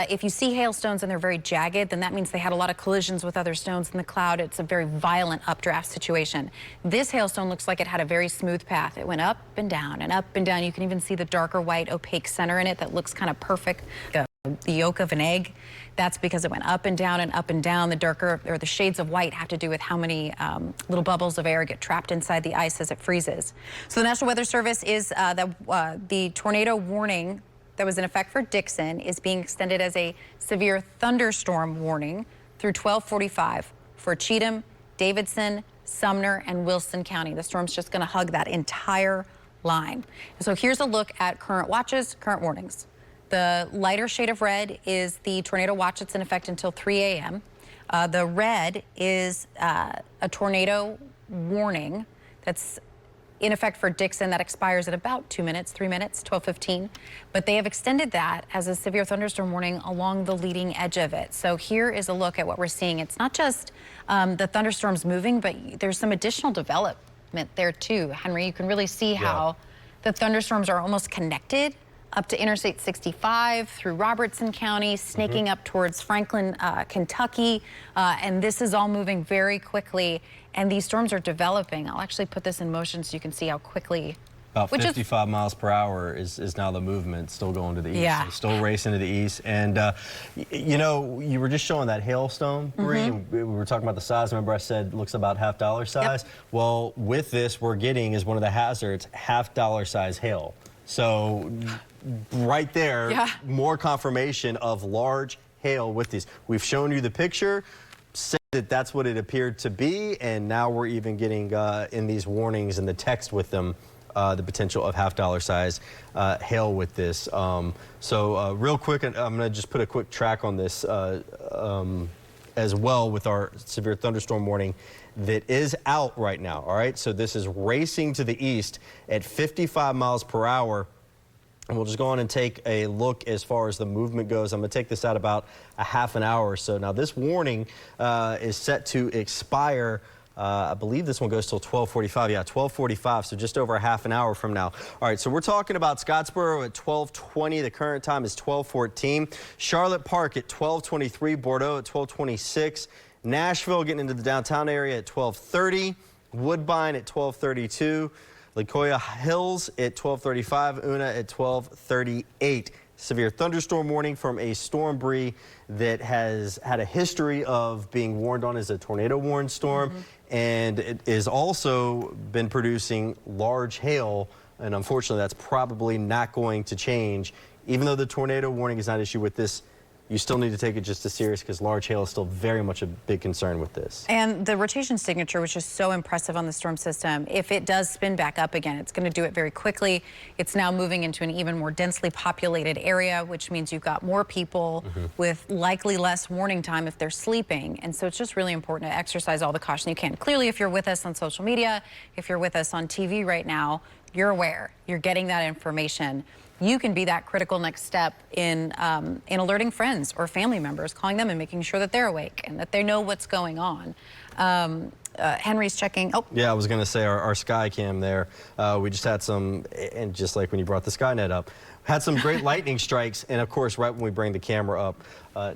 If you see hailstones and they're very jagged, then that means they had a lot of collisions with other stones in the cloud. It's a very violent updraft situation. This hailstone looks like it had a very smooth path. It went up and down and up and down. You can even see the darker white opaque center in it that looks kind of perfect, the yolk of an egg. That's because it went up and down and up and down. The darker, or the shades of white, have to do with how many little bubbles of air get trapped inside the ice as it freezes. So the National Weather Service is the tornado warning that was in effect for Dixon is being extended as a severe thunderstorm warning through 12:45 for Cheatham, Davidson, Sumner, and Wilson County. The storm's just going to hug that entire line. So here's a look at current watches, current warnings. The lighter shade of red is the tornado watch that's in effect until 3 a.m. The red is a tornado warning that's in effect for Dixon. That expires at about 2 minutes, 3 minutes, 12:15. But they have extended that as a severe thunderstorm warning along the leading edge of it. So here is a look at what we're seeing. It's not just the thunderstorms moving, but there's some additional development there too. Henry, you can really see how the thunderstorms are almost connected up to Interstate 65 through Robertson County, snaking up towards Franklin, Kentucky. And this is all moving very quickly. And these storms are developing. I'll actually put this in motion so you can see how quickly. About 55 miles per hour is now the movement, still going to the east. Yeah. Still racing to the east. And, you know, you were just showing that hailstone, Bree. We were talking about the size. Remember I said looks about $half size? Yep. Well, with this, we're getting is one of the hazards, $half size hail. So right there, more confirmation of large hail with these. We've shown you the picture, said that that's what it appeared to be, and now we're even getting in these warnings and the text with them the potential of $half size hail with this. So real quick, I'm going to just put a quick track on this as well with our severe thunderstorm warning that is out right now. All right, so this is racing to the east at 55 miles per hour. And we'll just go on and take a look as far as the movement goes. I'm going to take this out about a half an hour or so. Now, this warning is set to expire. I believe this one goes till 12:45. Yeah, 12:45, so just over a half an hour from now. All right, so we're talking about Scottsboro at 12:20. The current time is 12:14. Charlotte Park at 12:23. Bordeaux at 12:26. Nashville getting into the downtown area at 12:30. Woodbine at 12:32. Lacoya Hills at 12:35. Una at 12:38. Severe thunderstorm warning from a storm, Bree, that has had a history of being warned on as a tornado warned storm, and it has also been producing large hail, and unfortunately that's probably not going to change. Even though the tornado warning is not issued with this, you still need to take it just as serious because large hail is still very much a big concern with this. And the rotation signature, which is so impressive on the storm system, if it does spin back up again, it's going to do it very quickly. It's now moving into an even more densely populated area, which means you've got more people with likely less warning time if they're sleeping. And so it's just really important to exercise all the caution you can. Clearly, if you're with us on social media, if you're with us on TV right now, you're aware, you're getting that information. You can be that critical next step in alerting friends or family members, calling them and making sure that they're awake and that they know what's going on. Henry's checking. Oh, yeah, I was going to say our sky cam there. We just had some, and just like when you brought the Skynet up, had some great lightning strikes. And of course, right when we bring the camera up,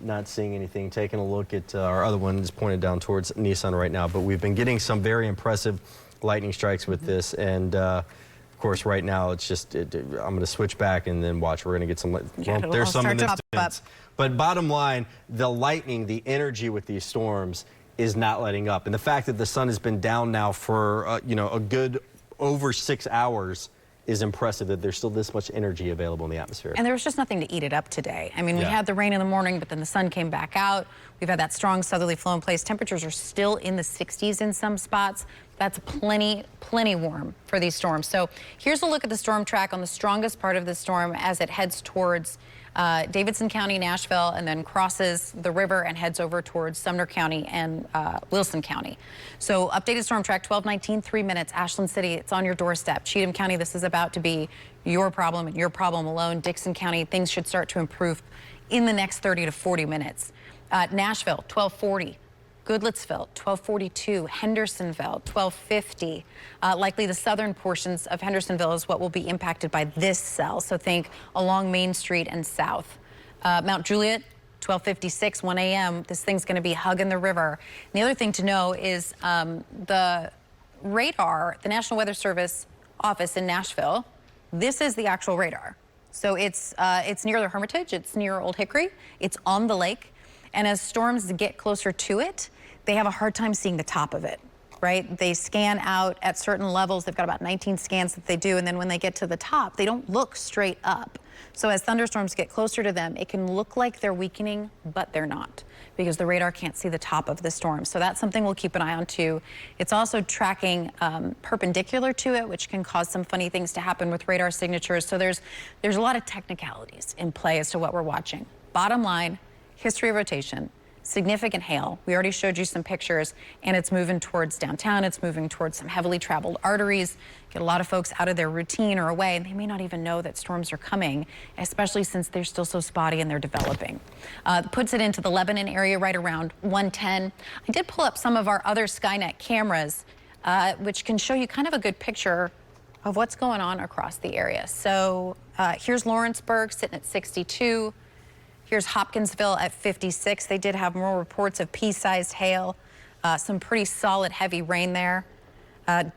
not seeing anything, taking a look at our other one is pointed down towards Nissan right now. But we've been getting some very impressive lightning strikes with this. And of course, right now, it's just, I'm going to switch back and then watch. We're going to get some, well, there's some in this distance. But bottom line, the lightning, the energy with these storms is not letting up. And the fact that the sun has been down now for, you know, a good over 6 hours is impressive that there's still this much energy available in the atmosphere. And there was just nothing to eat it up today. I mean, we had the rain in the morning, but then the sun came back out. We've had that strong southerly flow in place. Temperatures are still in the 60s in some spots. That's plenty warm for these storms. So here's a look at the storm track on the strongest part of the storm as it heads towards Davidson County, Nashville, and then crosses the river and heads over towards Sumner County and Wilson County. So updated storm track 12:19, 3 minutes. Ashland City, it's on your doorstep. Cheatham County, this is about to be your problem and your problem alone. Dixon County, things should start to improve in the next 30 to 40 minutes. Nashville, 12:40. Goodlettsville, 12:42. Hendersonville, 12:50. Likely the southern portions of Hendersonville is what will be impacted by this cell. So think along Main Street and south. Mount Juliet, 12:56, 1 a.m. This thing's going to be hugging the river. And the other thing to know is the radar, the National Weather Service office in Nashville, this is the actual radar. So it's near the Hermitage. It's near Old Hickory. It's on the lake. And as storms get closer to it, they have a hard time seeing the top of it, right? They scan out at certain levels. They've got about 19 scans that they do. And then when they get to the top, they don't look straight up. So as thunderstorms get closer to them, it can look like they're weakening, but they're not because the radar can't see the top of the storm. So that's something we'll keep an eye on too. It's also tracking perpendicular to it, which can cause some funny things to happen with radar signatures. So there's a lot of technicalities in play as to what we're watching. Bottom line, history of rotation, significant hail. We already showed you some pictures, and it's moving towards downtown. It's moving towards some heavily traveled arteries. Get a lot of folks out of their routine or away, and they may not even know that storms are coming, especially since they're still so spotty and they're developing. Puts it into the Lebanon area right around 110. I did pull up some of our other Skynet cameras, which can show you kind of a good picture of what's going on across the area. So here's Lawrenceburg sitting at 62. Here's Hopkinsville at 56. They did have more reports of pea-sized hail, some pretty solid heavy rain there.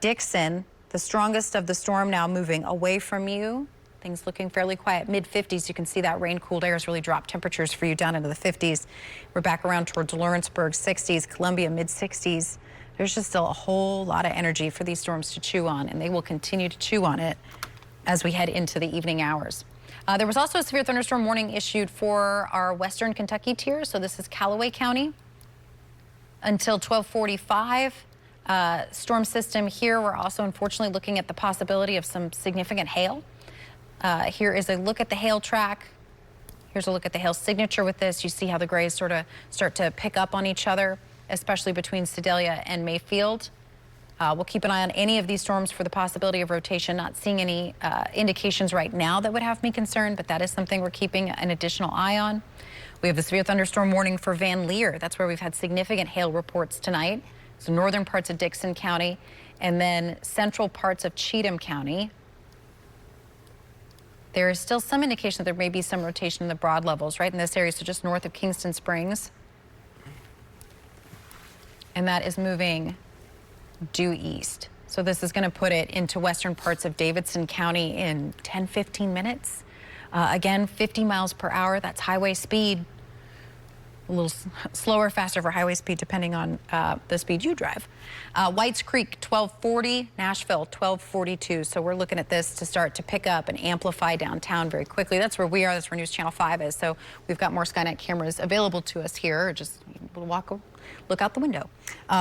Dixon, the strongest of the storm, now moving away from you. Things looking fairly quiet, mid-50s. You can see that rain-cooled air has really dropped temperatures for you down into the 50s. We're back around towards Lawrenceburg, 60s, Columbia, mid-60s. There's just still a whole lot of energy for these storms to chew on, and they will continue to chew on it as we head into the evening hours. There was also a severe thunderstorm warning issued for our western Kentucky tier. So this is Callaway County until 12:45. Storm system here. We're also unfortunately looking at the possibility of some significant hail. Here is a look at the hail track. Here's a look at the hail signature with this. You see how the grays sort of start to pick up on each other, especially between Sedalia and Mayfield. We'll keep an eye on any of these storms for the possibility of rotation. Not seeing any indications right now that would have me concerned, but that is something we're keeping an additional eye on. We have the severe thunderstorm warning for Van Leer. That's where we've had significant hail reports tonight. So northern parts of Dixon County and then central parts of Cheatham County. There is still some indication that there may be some rotation in the broad levels right in this area, so just north of Kingston Springs. And that is moving due east. So this is going to put it into western parts of Davidson County in 10-15 minutes. Again, 50 miles per hour. That's highway speed. A little slower, faster for highway speed, depending on the speed you drive. Whites Creek, 1240. Nashville, 1242. So we're looking at this to start to pick up and amplify downtown very quickly. That's where we are. That's where News Channel 5 is. So we've got more Skynet cameras available to us here. Just look out the window.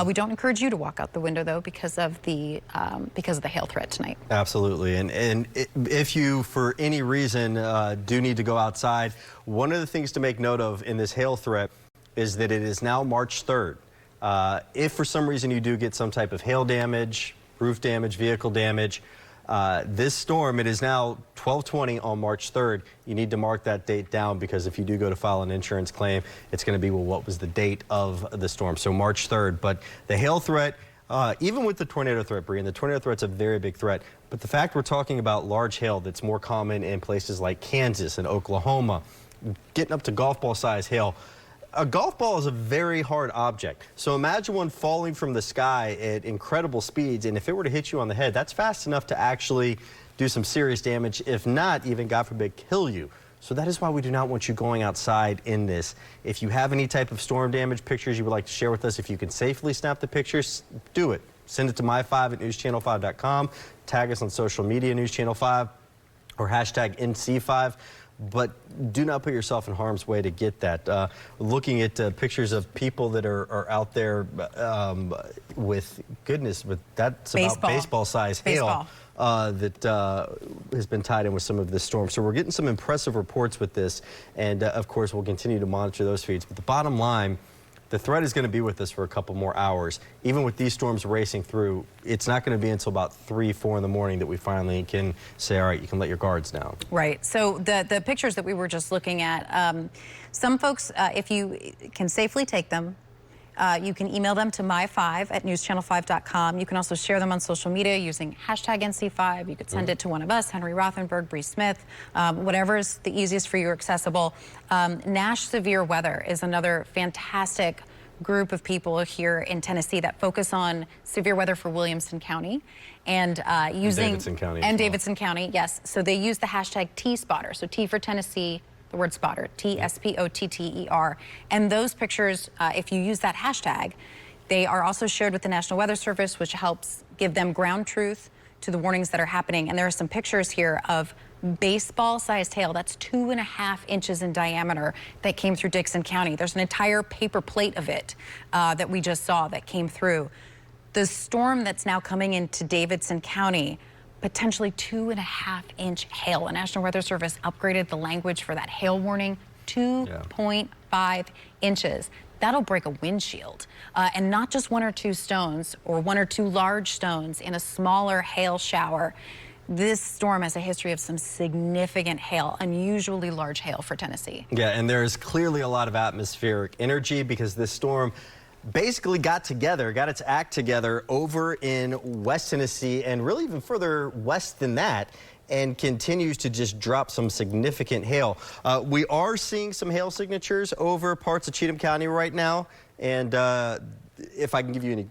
We don't encourage you to walk out the window, though, because of the hail threat tonight. Absolutely. And if you, for any reason, do need to go outside, one of the things to make note of in this hail threat is that it is now March 3rd. If for some reason you do get some type of hail damage, roof damage, vehicle damage, this storm, it is now 12:20 on March 3rd. You need to mark that date down, because if you do go to file an insurance claim, it's going to be, well, what was the date of the storm? So March 3rd. But the hail threat, even with the tornado threat, Bree, and the tornado threat's a very big threat, but the fact we're talking about large hail that's more common in places like Kansas and Oklahoma, getting up to golf ball size hail. A golf ball is a very hard object. So imagine one falling from the sky at incredible speeds, and if it were to hit you on the head, that's fast enough to actually do some serious damage, if not even, God forbid, kill you. So that is why we do not want you going outside in this. If you have any type of storm damage pictures you would like to share with us, if you can safely snap the pictures, do it. Send it to my5@newschannel5.com. Tag us on social media, News Channel 5, or hashtag NC5. But do not put yourself in harm's way to get that. Looking at pictures of people that are out there with, goodness, with that's about baseball-sized hail that has been tied in with some of this storm. So we're getting some impressive reports with this, and of course we'll continue to monitor those feeds. But the bottom line, the threat is going to be with us for a couple more hours. Even with these storms racing through, it's not going to be until about 3, 4 in the morning that we finally can say, all right, you can let your guards down. Right. So the pictures that we were just looking at, some folks, if you can safely take them, you can email them to my5@newschannel5.com. You can also share them on social media using hashtag NC5. You could send it to one of us, Henry Rothenberg, Bree Smith, whatever is the easiest for you or accessible. Nash Severe Weather is another fantastic group of people here in Tennessee that focus on severe weather for Williamson County and using Davidson County and Davidson County. Yes, so they use the hashtag T-Spotter. So T for Tennessee, the word spotter, TSPOTTER. And those pictures, if you use that hashtag, they are also shared with the National Weather Service, which helps give them ground truth to the warnings that are happening. And there are some pictures here of baseball-sized hail. That's 2.5 inches in diameter that came through Dixon County. There's an entire paper plate of it that we just saw that came through. The storm that's now coming into Davidson County, potentially 2.5-inch hail. The National Weather Service upgraded the language for that hail warning, 2.5 inches. that'll break a windshield. And not just one or two stones or one or two large stones in a smaller hail shower. This storm has a history of some significant hail, unusually large hail for Tennessee. Yeah, and there's clearly a lot of atmospheric energy because this storm basically got its act together over in West Tennessee and really even further west than that, and continues to just drop some significant hail. We are seeing some hail signatures over parts of Cheatham County right now, and if I can give you any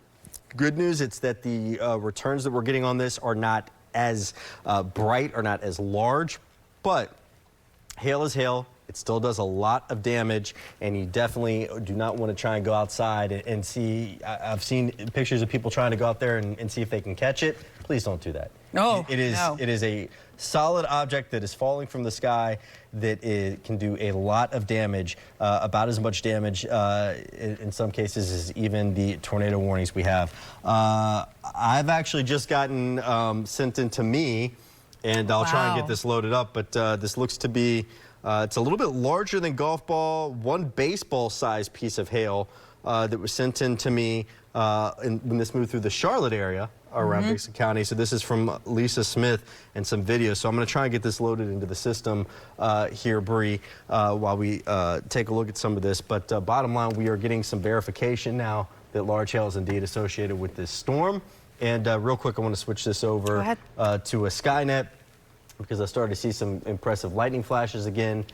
good news, it's that the returns that we're getting on this are not as bright or not as large, but hail is hail. It still does a lot of damage, and you definitely do not want to try and go outside and see. I've seen pictures of people trying to go out there and see if they can catch it. Please don't do that. No, it is a solid object that is falling from the sky that can do a lot of damage, about as much damage in some cases as even the tornado warnings we have. I've actually just gotten sent into me, and I'll try and get this loaded up, but this looks to be, it's a little bit larger than golf ball, one baseball-sized piece of hail that was sent in to me when this moved through the Charlotte area around Dixon County. So this is from Lisa Smith and some video. So I'm going to try and get this loaded into the system here, Bree, while we take a look at some of this. But bottom line, we are getting some verification now that large hail is indeed associated with this storm. And real quick, I want to switch this over to a Skynet because I started to see some impressive lightning flashes again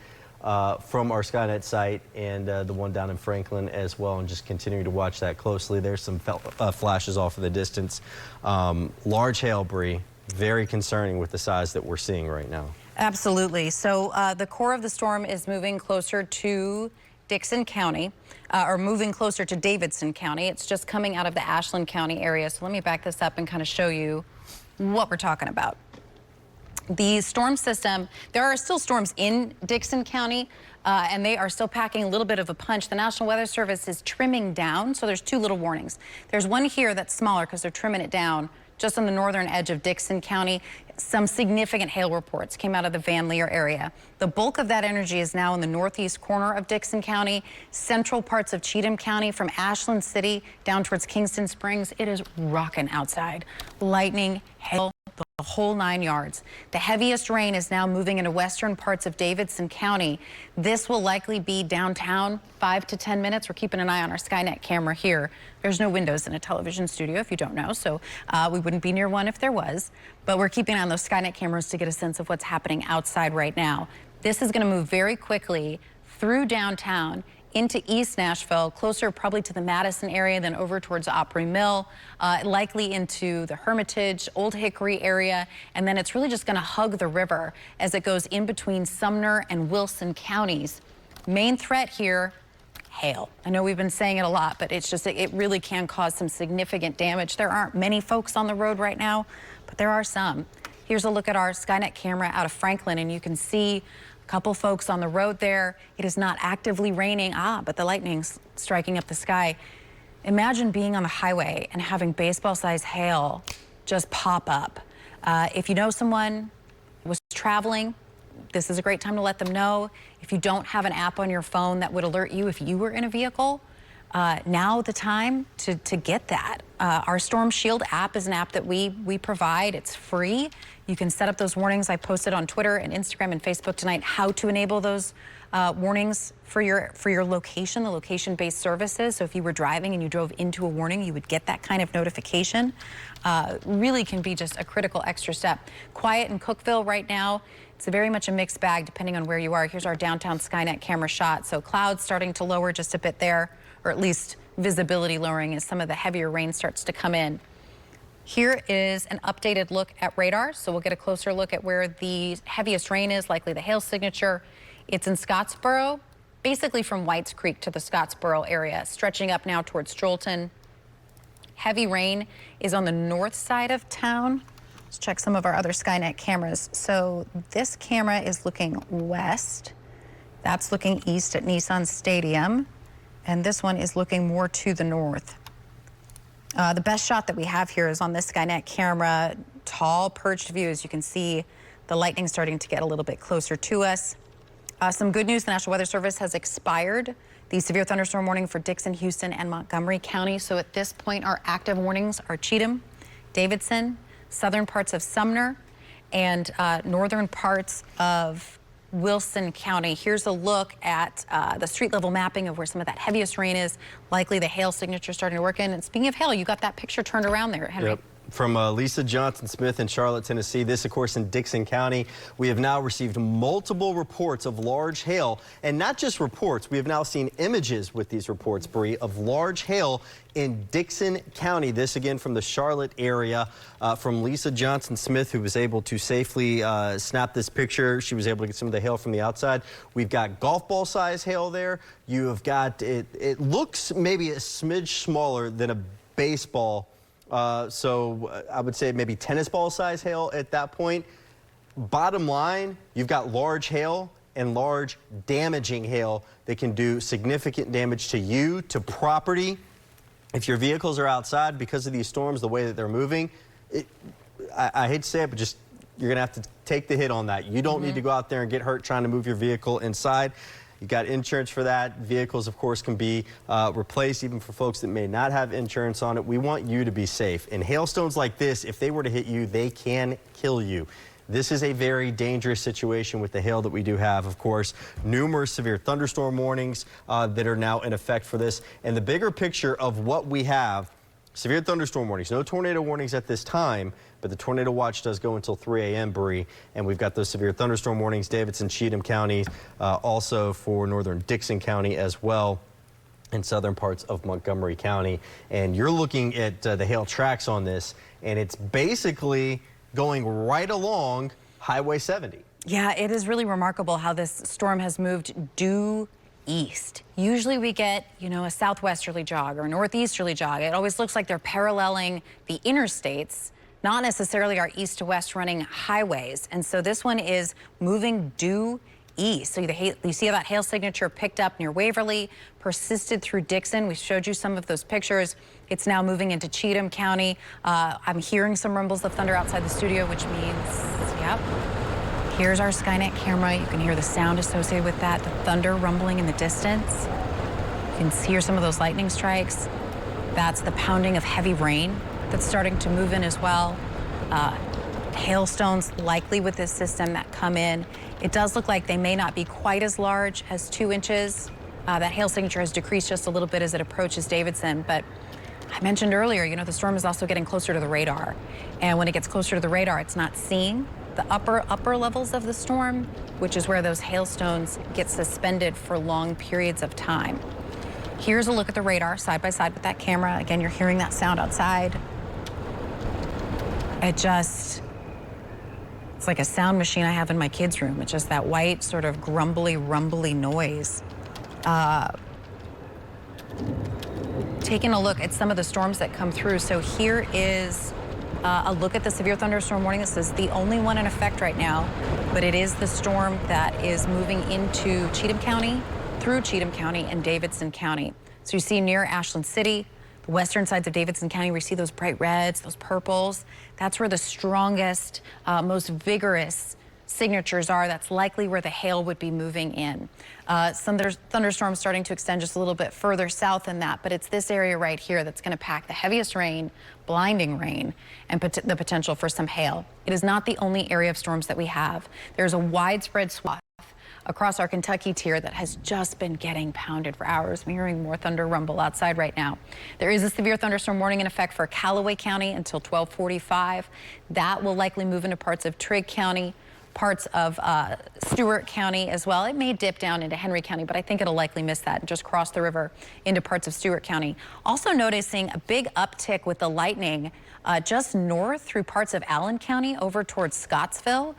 from our Skynet site and the one down in Franklin as well, and just continuing to watch that closely. There's some flashes off in the distance. Large hail, Bree, very concerning with the size that we're seeing right now. Absolutely. So the core of the storm is moving closer to Dixon County, or moving closer to Davidson County. It's just coming out of the Ashland County area. So let me back this up and kind of show you what we're talking about. The storm system, there are still storms in Dixon County, and they are still packing a little bit of a punch. The National Weather Service is trimming down, so there's two little warnings. There's one here that's smaller because they're trimming it down just on the northern edge of Dixon County. Some significant hail reports came out of the Van Leer area. The bulk of that energy is now in the northeast corner of Dixon County, central parts of Cheatham County, from Ashland City down towards Kingston Springs. It is rocking outside. Lightning, hail, the whole 9 yards. The heaviest rain is now moving into western parts of Davidson County. This will likely be downtown 5 to 10 minutes. We're keeping an eye on our Skynet camera here. There's no windows in a television studio, if you don't know, so we wouldn't be near one if there was. But we're keeping an eye on those Skynet cameras to get a sense of what's happening outside right now. This is going to move very quickly through downtown into East Nashville, closer probably to the Madison area, then over towards Opry Mill, likely into the Hermitage, Old Hickory area, and then it's really just going to hug the river as it goes in between Sumner and Wilson counties. Main threat here, hail. I know we've been saying it a lot, but it's just, it really can cause some significant damage. There aren't many folks on the road right now, but there are some. Here's a look at our Skynet camera out of Franklin, and you can see a couple folks on the road there. It is not actively raining, but the lightning's striking up the sky. Imagine being on the highway and having baseball-sized hail just pop up. If you know someone who was traveling, this is a great time to let them know. If you don't have an app on your phone that would alert you if you were in a vehicle, now the time to get that. Our Storm Shield app is an app that we provide. It's free. You can set up those warnings. I posted on Twitter and Instagram and Facebook tonight how to enable those warnings for your location, the location-based services. So if you were driving and you drove into a warning, you would get that kind of notification. Really can be just a critical extra step. Quiet in Cookeville right now. It's very much a mixed bag depending on where you are. Here's our downtown Skynet camera shot. So clouds starting to lower just a bit there, or at least visibility lowering as some of the heavier rain starts to come in. Here is an updated look at radar. So we'll get a closer look at where the heaviest rain is, likely the hail signature. It's in Scottsboro, basically from Whites Creek to the Scottsboro area, stretching up now towards Jolton. Heavy rain is on the north side of town. Let's check some of our other Skynet cameras. So this camera is looking west. That's looking east at Nissan Stadium. And this one is looking more to the north. The best shot that we have here is on this Skynet camera, tall perched view. As you can see, the lightning starting to get a little bit closer to us. Some good news, the National Weather Service has expired The severe thunderstorm warning for Dixon, Houston, and Montgomery County. So at this point, our active warnings are Cheatham, Davidson, southern parts of Sumner, and northern parts of Wilson County. Here's a look at the street level mapping of where some of that heaviest rain is. Likely the hail signature starting to work in. And speaking of hail, you got that picture turned around there, Henry. Yep. From Lisa Johnson Smith in Charlotte, Tennessee. This, of course, in Dixon County. We have now received multiple reports of large hail, and not just reports. We have now seen images with these reports, Bree, of large hail in Dixon County. This again from the Charlotte area, from Lisa Johnson Smith, who was able to safely snap this picture. She was able to get some of the hail from the outside. We've got golf ball size hail there. You have got, it looks maybe a smidge smaller than a baseball. So I would say maybe tennis ball size hail at that point. Bottom line, you've got large hail and large damaging hail that can do significant damage to you, to property. If your vehicles are outside because of these storms, the way that they're moving, I hate to say it, but just you're going to have to take the hit on that. You don't need to go out there and get hurt trying to move your vehicle inside. You got insurance for that. Vehicles, of course, can be replaced even for folks that may not have insurance on it. We want you to be safe. And hailstones like this, if they were to hit you, they can kill you. This is a very dangerous situation with the hail that we do have. Of course, numerous severe thunderstorm warnings that are now in effect for this. And the bigger picture of what we have, severe thunderstorm warnings, no tornado warnings at this time, but the tornado watch does go until 3 a.m., Bree, and we've got those severe thunderstorm warnings, Davidson, Cheatham counties, also for northern Dixon County as well, and southern parts of Montgomery County. And you're looking at the hail tracks on this, and it's basically going right along Highway 70. Yeah, it is really remarkable how this storm has moved due east. Usually we get, you know, a southwesterly jog or a northeasterly jog. It always looks like they're paralleling the interstates, not necessarily our east to west running highways. And so this one is moving due east. So you see how that hail signature picked up near Waverly, persisted through Dixon. We showed you some of those pictures. It's now moving into Cheatham County. I'm hearing some rumbles of thunder outside the studio, which means, yep. Here's our Skynet camera. You can hear the sound associated with that, the thunder rumbling in the distance. You can hear some of those lightning strikes. That's the pounding of heavy rain that's starting to move in as well. Hailstones likely with this system that come in. It does look like they may not be quite as large as 2 inches. That hail signature has decreased just a little bit as it approaches Davidson, but I mentioned earlier, you know, the storm is also getting closer to the radar. And when it gets closer to the radar, it's not seeing the upper levels of the storm, which is where those hailstones get suspended for long periods of time. Here's a look at the radar side by side with that camera. Again, you're hearing that sound outside. It's like a sound machine I have in my kids' room. It's just that white sort of grumbly, rumbly noise. Taking a look at some of the storms that come through. So here is a look at the severe thunderstorm warning. This is the only one in effect right now, but it is the storm that is moving into Cheatham County, through Cheatham County and Davidson County. So you see near Ashland City, the western sides of Davidson County, we see those bright reds, those purples. That's where the strongest, most vigorous signatures are. That's likely where the hail would be moving in. Some thunderstorms starting to extend just a little bit further south than that, but it's this area right here that's going to pack the heaviest rain, blinding rain, and the potential for some hail. It is not the only area of storms that we have. There's a widespread swath across our Kentucky tier that has just been getting pounded for hours. We're hearing more thunder rumble outside right now. There is a severe thunderstorm warning in effect for Callaway County until 12:45. That will likely move into parts of Trigg County, parts of Stewart County as well. It may dip down into Henry County, but I think it'll likely miss that and just cross the river into parts of Stewart County. Also noticing a big uptick with the lightning just north through parts of Allen County over towards Scottsville.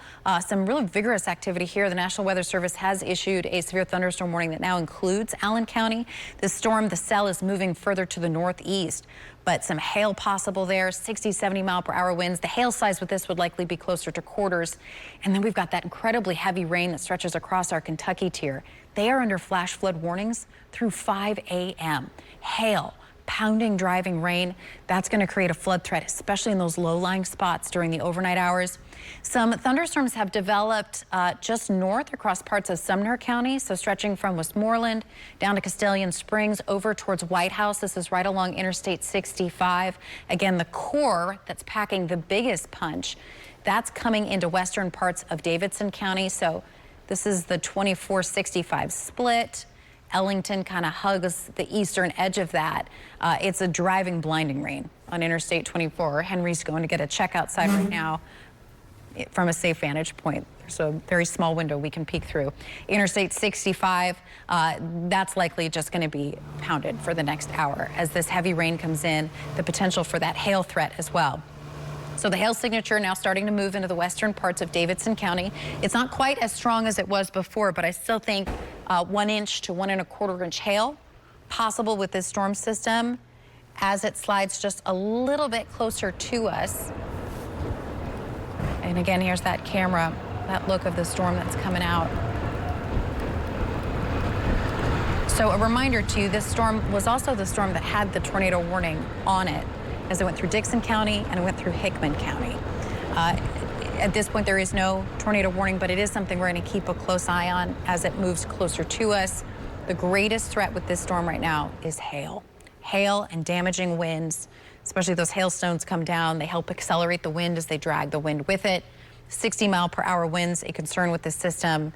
Some really vigorous activity here. The National Weather Service has issued a severe thunderstorm warning that now includes Allen County. The storm, the cell, is moving further to the northeast, but some hail possible there, 60, 70 mile per hour winds. The hail size with this would likely be closer to quarters. And then we've got that incredibly heavy rain that stretches across our Kentucky tier. They are under flash flood warnings through 5 a.m. Hail, pounding, driving rain. That's going to create a flood threat, especially in those low-lying spots during the overnight hours. Some thunderstorms have developed just north across parts of Sumner County, so stretching from Westmoreland down to Castellan Springs over towards White House. This is right along Interstate 65. Again, the core that's packing the biggest punch, that's coming into western parts of Davidson County. So this is the 2465 split. Ellington kind of hugs the eastern edge of that. It's a driving, blinding rain on Interstate 24. Henry's going to get a check outside right now from a safe vantage point. There's a very small window we can peek through. Interstate 65, that's likely just going to be pounded for the next hour as this heavy rain comes in, the potential for that hail threat as well. So the hail signature now starting to move into the western parts of Davidson County. It's not quite as strong as it was before, but I still think 1 inch to 1 1/4 inch hail possible with this storm system as it slides just a little bit closer to us. And again, here's that camera, that look of the storm that's coming out. So a reminder to you, this storm was also the storm that had the tornado warning on it as it went through Dixon County and it went through Hickman County. At this point, there is no tornado warning, but it is something we're going to keep a close eye on as it moves closer to us. The greatest threat with this storm right now is hail. Hail and damaging winds, especially those hailstones come down. They help accelerate the wind as they drag the wind with it. 60-mile-per-hour winds, a concern with this system.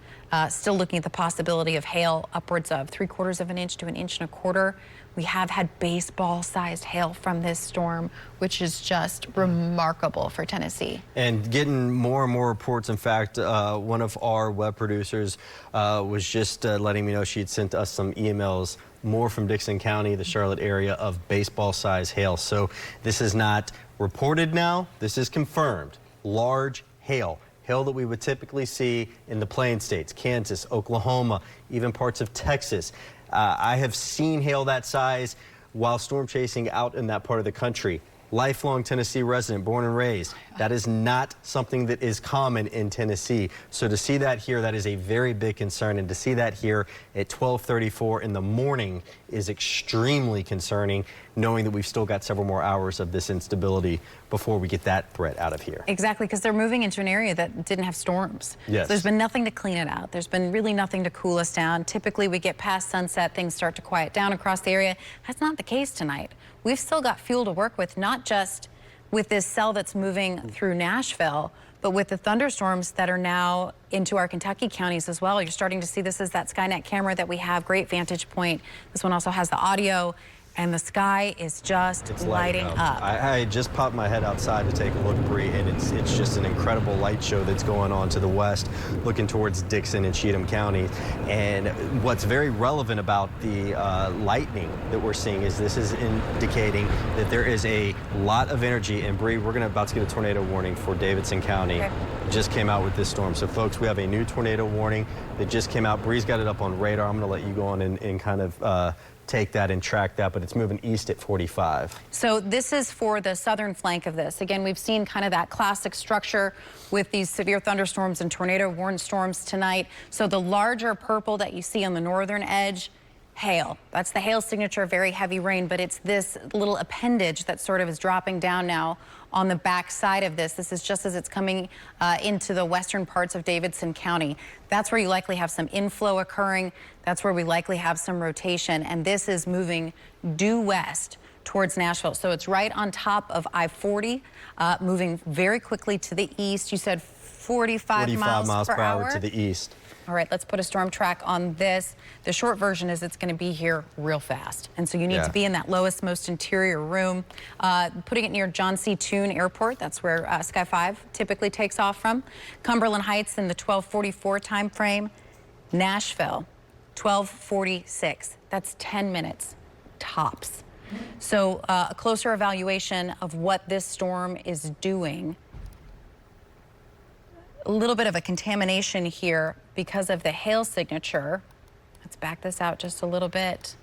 Still looking at the possibility of hail upwards of 3/4 of an inch to 1 1/4 inches. We have had baseball-sized hail from this storm, which is just remarkable for Tennessee. And getting more and more reports. In fact, one of our web producers was just letting me know she'd sent us some emails, more from Dixon County, the Charlotte area, of baseball-sized hail. So this is not reported now. This is confirmed. Large hail. Hail that we would typically see in the Plain States, Kansas, Oklahoma, even parts of Texas. I have seen hail that size while storm chasing out in that part of the country. Lifelong Tennessee resident, born and raised. That is not something that is common in Tennessee. So to see that here, that is a very big concern. And to see that here at 12:34 in the morning is extremely concerning, knowing that we've still got several more hours of this instability before we get that threat out of here. Exactly, because they're moving into an area that didn't have storms. Yes. So there's been nothing to clean it out. There's been really nothing to cool us down. Typically, we get past sunset, things start to quiet down across the area. That's not the case tonight. We've still got fuel to work with, not just with this cell that's moving through Nashville, but with the thunderstorms that are now into our Kentucky counties as well. You're starting to see this is that Skynet camera that we have, great vantage point. This one also has the audio, and the sky is just lighting up. I just popped my head outside to take a look, Bree, and it's just an incredible light show that's going on to the west, looking towards Dixon and Cheatham County. And what's very relevant about the lightning that we're seeing is this is indicating that there is a lot of energy. And Bree, we're about to get a tornado warning for Davidson County. Okay. Just came out with this storm. So folks, we have a new tornado warning that just came out. Bree's got it up on radar. I'm going to let you go on and kind of take that and track that, but it's moving east at 45. So this is for the southern flank of this. Again, we've seen kind of that classic structure with these severe thunderstorms and tornado warned storms tonight. So the larger purple that you see on the northern edge, hail. That's the hail signature, very heavy rain, but it's this little appendage that sort of is dropping down now on the back side of this. This is just as it's coming into the western parts of Davidson County. That's where you likely have some inflow occurring. That's where we likely have some rotation. And this is moving due west towards Nashville. So it's right on top of I-40, moving very quickly to the east. You said 45 miles per hour to the east. All right, let's put a storm track on this. The short version is it's going to be here real fast. And so you need to be in that lowest, most interior room. Putting it near John C. Toon Airport, that's where Sky 5 typically takes off from. Cumberland Heights in the 12:44 time frame. Nashville, 12:46. That's 10 minutes tops. So a closer evaluation of what this storm is doing. A little bit of a contamination here because of the hail signature. Let's back this out just a little bit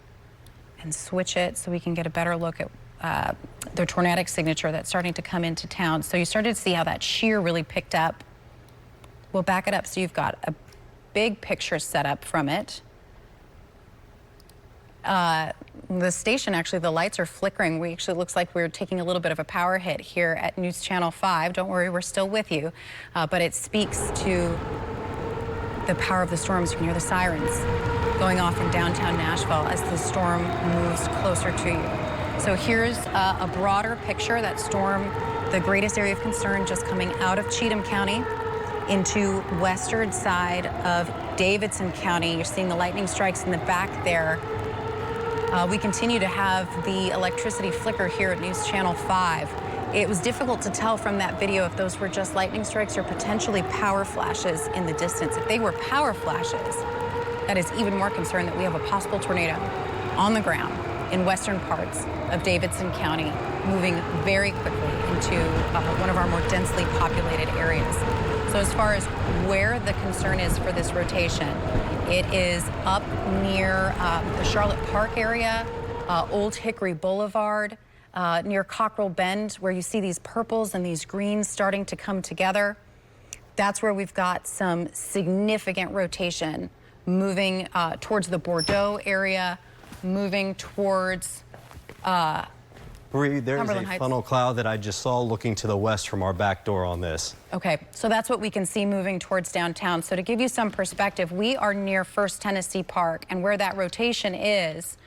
and switch it so we can get a better look at the tornadic signature that's starting to come into town. So you started to see how that shear really picked up. We'll back it up so you've got a big picture set up from it. The station, actually, the lights are flickering. We actually looks like we're taking a little bit of a power hit here at News Channel 5. Don't worry, we're still with you. But it speaks to the power of the storms. You can hear the sirens going off in downtown Nashville as the storm moves closer to you. So here's a broader picture. That storm, the greatest area of concern, just coming out of Cheatham County into western side of Davidson County. You're seeing the lightning strikes in the back there. We continue to have the electricity flicker here at News Channel 5. It was difficult to tell from that video if those were just lightning strikes or potentially power flashes in the distance. If they were power flashes, that is even more concern that we have a possible tornado on the ground in western parts of Davidson County, moving very quickly into one of our more densely populated areas. So as far as where the concern is for this rotation, it is up near the Charlotte Park area, Old Hickory Boulevard, near Cockrell Bend, where you see these purples and these greens starting to come together. That's where we've got some significant rotation moving towards the Bordeaux area, moving towards Bree, there's Cumberland a Heights. funnel cloud that I just saw looking to the west from our back door on this. Okay, so that's what we can see moving towards downtown. So to give you some perspective, we are near First Tennessee Park, and where that rotation is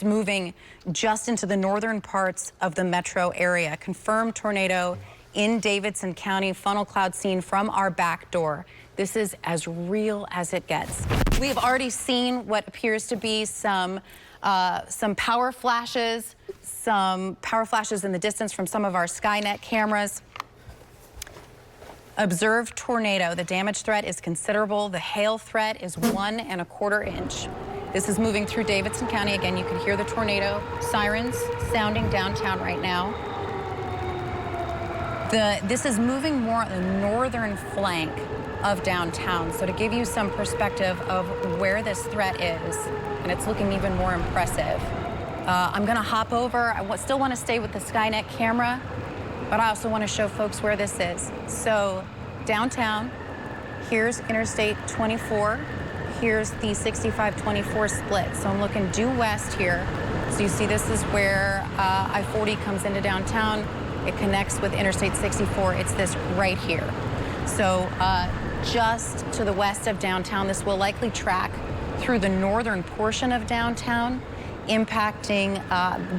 moving just into the northern parts of the metro area. Confirmed tornado in Davidson County, funnel cloud seen from our back door. This is as real as it gets. We have already seen what appears to be some power flashes in the distance from some of our Skynet cameras. Observed tornado. The damage threat is considerable. The hail threat is 1 1/4 inch. This is moving through Davidson County. Again, you can hear the tornado sirens sounding downtown right now. This is moving more on the northern flank of downtown. So to give you some perspective of where this threat is, and it's looking even more impressive. I'm gonna hop over. I still wanna stay with the Skynet camera, but I also wanna show folks where this is. So downtown, here's Interstate 24. Here's the 65-24 split. So I'm looking due west here. So you see this is where I-40 comes into downtown. It connects with Interstate 64. It's this right here. So just to the west of downtown, this will likely track through the northern portion of downtown, impacting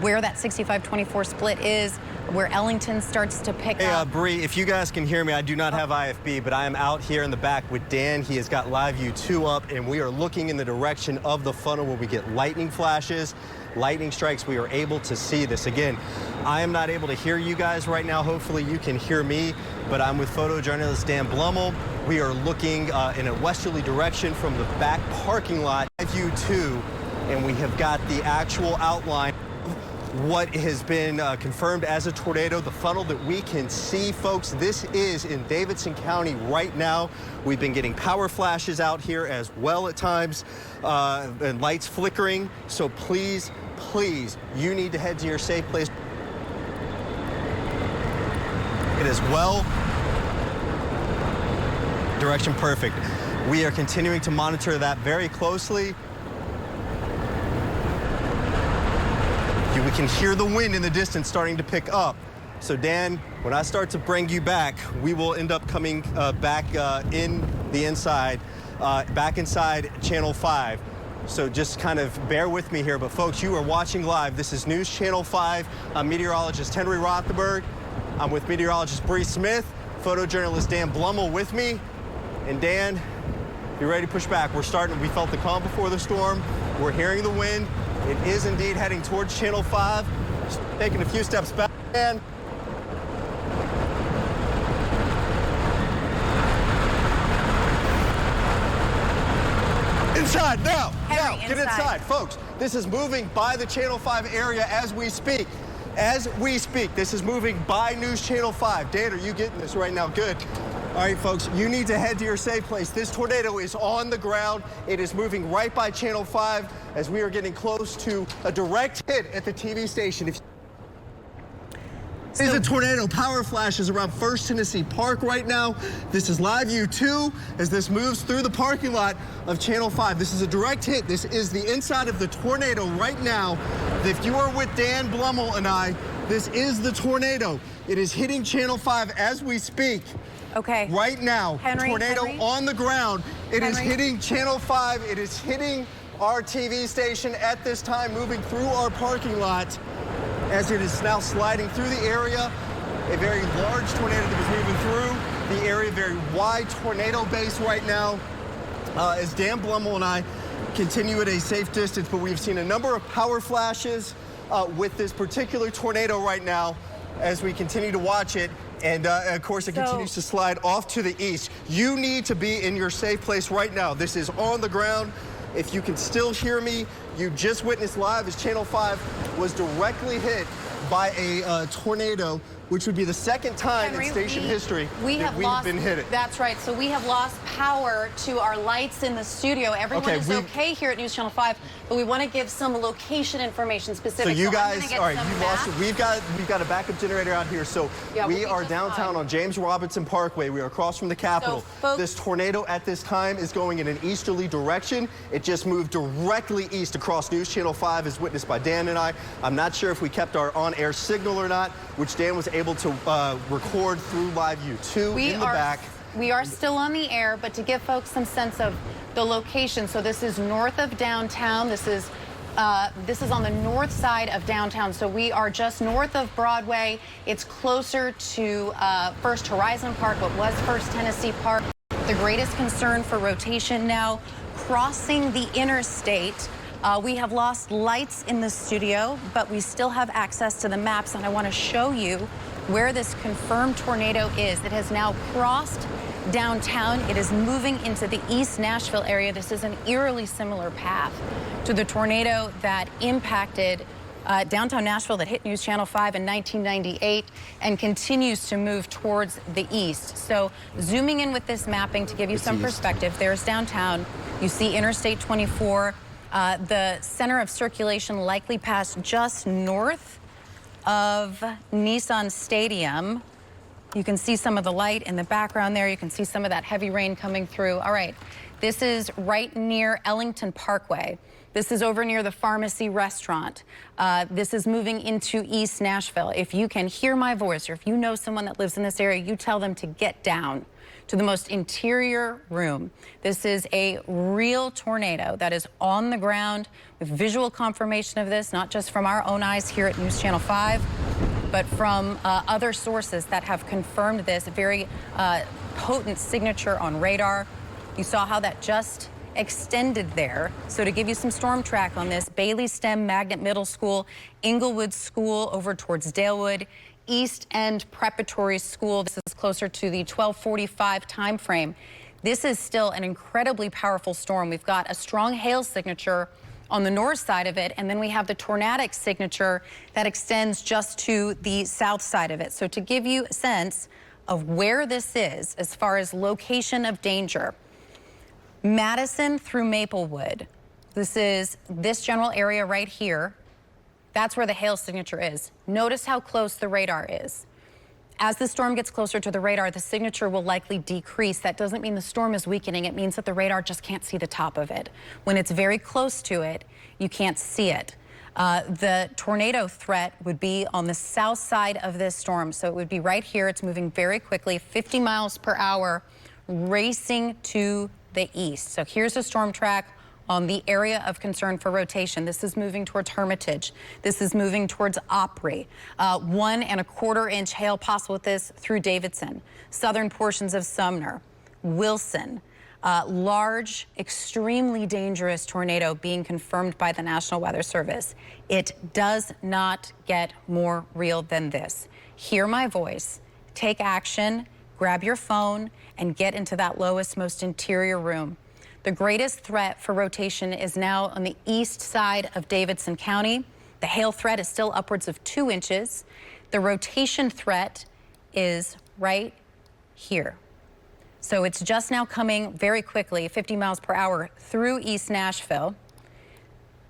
where that 65-24 split is, where Ellington starts to pick up. Hey, Bree, if you guys can hear me, I do not have IFB, but I am out here in the back with Dan. He has got Live View 2 up, and we are looking in the direction of the funnel where we get lightning flashes, lightning strikes. We are able to see this. Again, I am not able to hear you guys right now. Hopefully you can hear me, but I'm with photojournalist Dan Blummel. We are looking in a westerly direction from the back parking lot, Live View 2, and we have got the actual outline of what has been confirmed as a tornado. The funnel that we can see, folks, this is in Davidson County right now. We've been getting power flashes out here as well at times, and lights flickering. So please, please, you need to head to your safe place. It is well. Direction perfect. We are continuing to monitor that very closely. We can hear the wind in the distance starting to pick up. So Dan, when I start to bring you back, we will end up coming back in the inside, back inside Channel 5. So just kind of bear with me here. But folks, you are watching live. This is News Channel 5. I'm meteorologist Henry Rothenberg. I'm with meteorologist Bree Smith, photojournalist Dan Blummel with me. And Dan, you ready to push back? We're starting. We felt the calm before the storm. We're hearing the wind. It is indeed heading towards Channel 5. Just taking a few steps back. And inside now. Now, get inside, folks. This is moving by the Channel 5 area as we speak. As we speak, this is moving by News Channel 5. Dan, are you getting this right now? Good. All right, folks, you need to head to your safe place. This tornado is on the ground. It is moving right by Channel 5 as we are getting close to a direct hit at the TV station. There's a tornado. Power flashes around First Tennessee Park right now. This is live view 2 as this moves through the parking lot of Channel 5. This is a direct hit. This is the inside of the tornado right now. If you are with Dan Blummel and I, this is the tornado. It is hitting Channel 5 as we speak. Okay. Right now, tornado on the ground. It is hitting Channel 5. It is hitting our TV station at this time, moving through our parking lot as it is now sliding through the area. A very large tornado that was moving through the area, very wide tornado base right now. As Dan Blummel and I continue at a safe distance, but we've seen a number of power flashes with this particular tornado right now as we continue to watch it. And of course, it continues to slide off to the east. You need to be in your safe place right now. This is on the ground. If you can still hear me, you just witnessed live as Channel 5 was directly hit by a tornado, which would be the second time in station history that we've been hit. That's right. So we have lost power to our lights in the studio. Everyone is okay here at News Channel 5, but we want to give some location information specific. So you guys, all right, you lost it. We've got a backup generator out here. So we are downtown on James Robinson Parkway. We are across from the Capitol. This tornado at this time is going in an easterly direction. It just moved directly east across News Channel 5 as witnessed by Dan and I. I'm not sure if we kept our on-air signal or not, which Dan was able to record through live view 2 in the back. We are still on the air, but to give folks some sense of the location, so this is north of downtown. This is on the north side of downtown, so we are just north of Broadway. It's closer to First Horizon Park, what was First Tennessee Park. The greatest concern for rotation now, crossing the interstate. We have lost lights in the studio, but we still have access to the maps, and I want to show you where this confirmed tornado is. It has now crossed downtown. It is moving into the East Nashville area. This is an eerily similar path to the tornado that impacted downtown Nashville, that hit News Channel 5 in 1998 and continues to move towards the east. So zooming in with this mapping to give you some perspective, there's downtown. You see Interstate 24. The center of circulation likely passed just north of Nissan Stadium. You can see some of the light in the background there. You can see some of that heavy rain coming through. All right, this is right near Ellington Parkway. This is over near the Pharmacy Restaurant. This is moving into East Nashville. If you can hear my voice, or if you know someone that lives in this area, you tell them to get down to the most interior room. This is a real tornado that is on the ground with visual confirmation of this, not just from our own eyes here at News Channel 5, but from other sources that have confirmed this. A very potent signature on radar. You saw how that just extended there. So to give you some storm track on this, Bailey Stem Magnet Middle School, Inglewood School over towards Dalewood, East End Preparatory School. This is closer to the 12:45 time frame. This is still an incredibly powerful storm. We've got a strong hail signature on the north side of it, and then we have the tornadic signature that extends just to the south side of it. So to give you a sense of where this is as far as location of danger, Madison through Maplewood. This is this general area right here. That's where the hail signature is. Notice how close the radar is. As the storm gets closer to the radar, the signature will likely decrease. That doesn't mean the storm is weakening. It means that the radar just can't see the top of it. When it's very close to it, you can't see it. The tornado threat would be on the south side of this storm. So it would be right here. It's moving very quickly, 50 miles per hour, racing to the east. So here's a storm track on the area of concern for rotation. This is moving towards Hermitage. This is moving towards Opry. 1 1/4 inch hail possible with this through Davidson. Southern portions of Sumner, Wilson. Large, extremely dangerous tornado being confirmed by the National Weather Service. It does not get more real than this. Hear my voice, take action, grab your phone, and get into that lowest, most interior room. The greatest threat for rotation is now on the east side of Davidson County. The hail threat is still upwards of 2 inches. The rotation threat is right here. So it's just now coming very quickly, 50 miles per hour through East Nashville.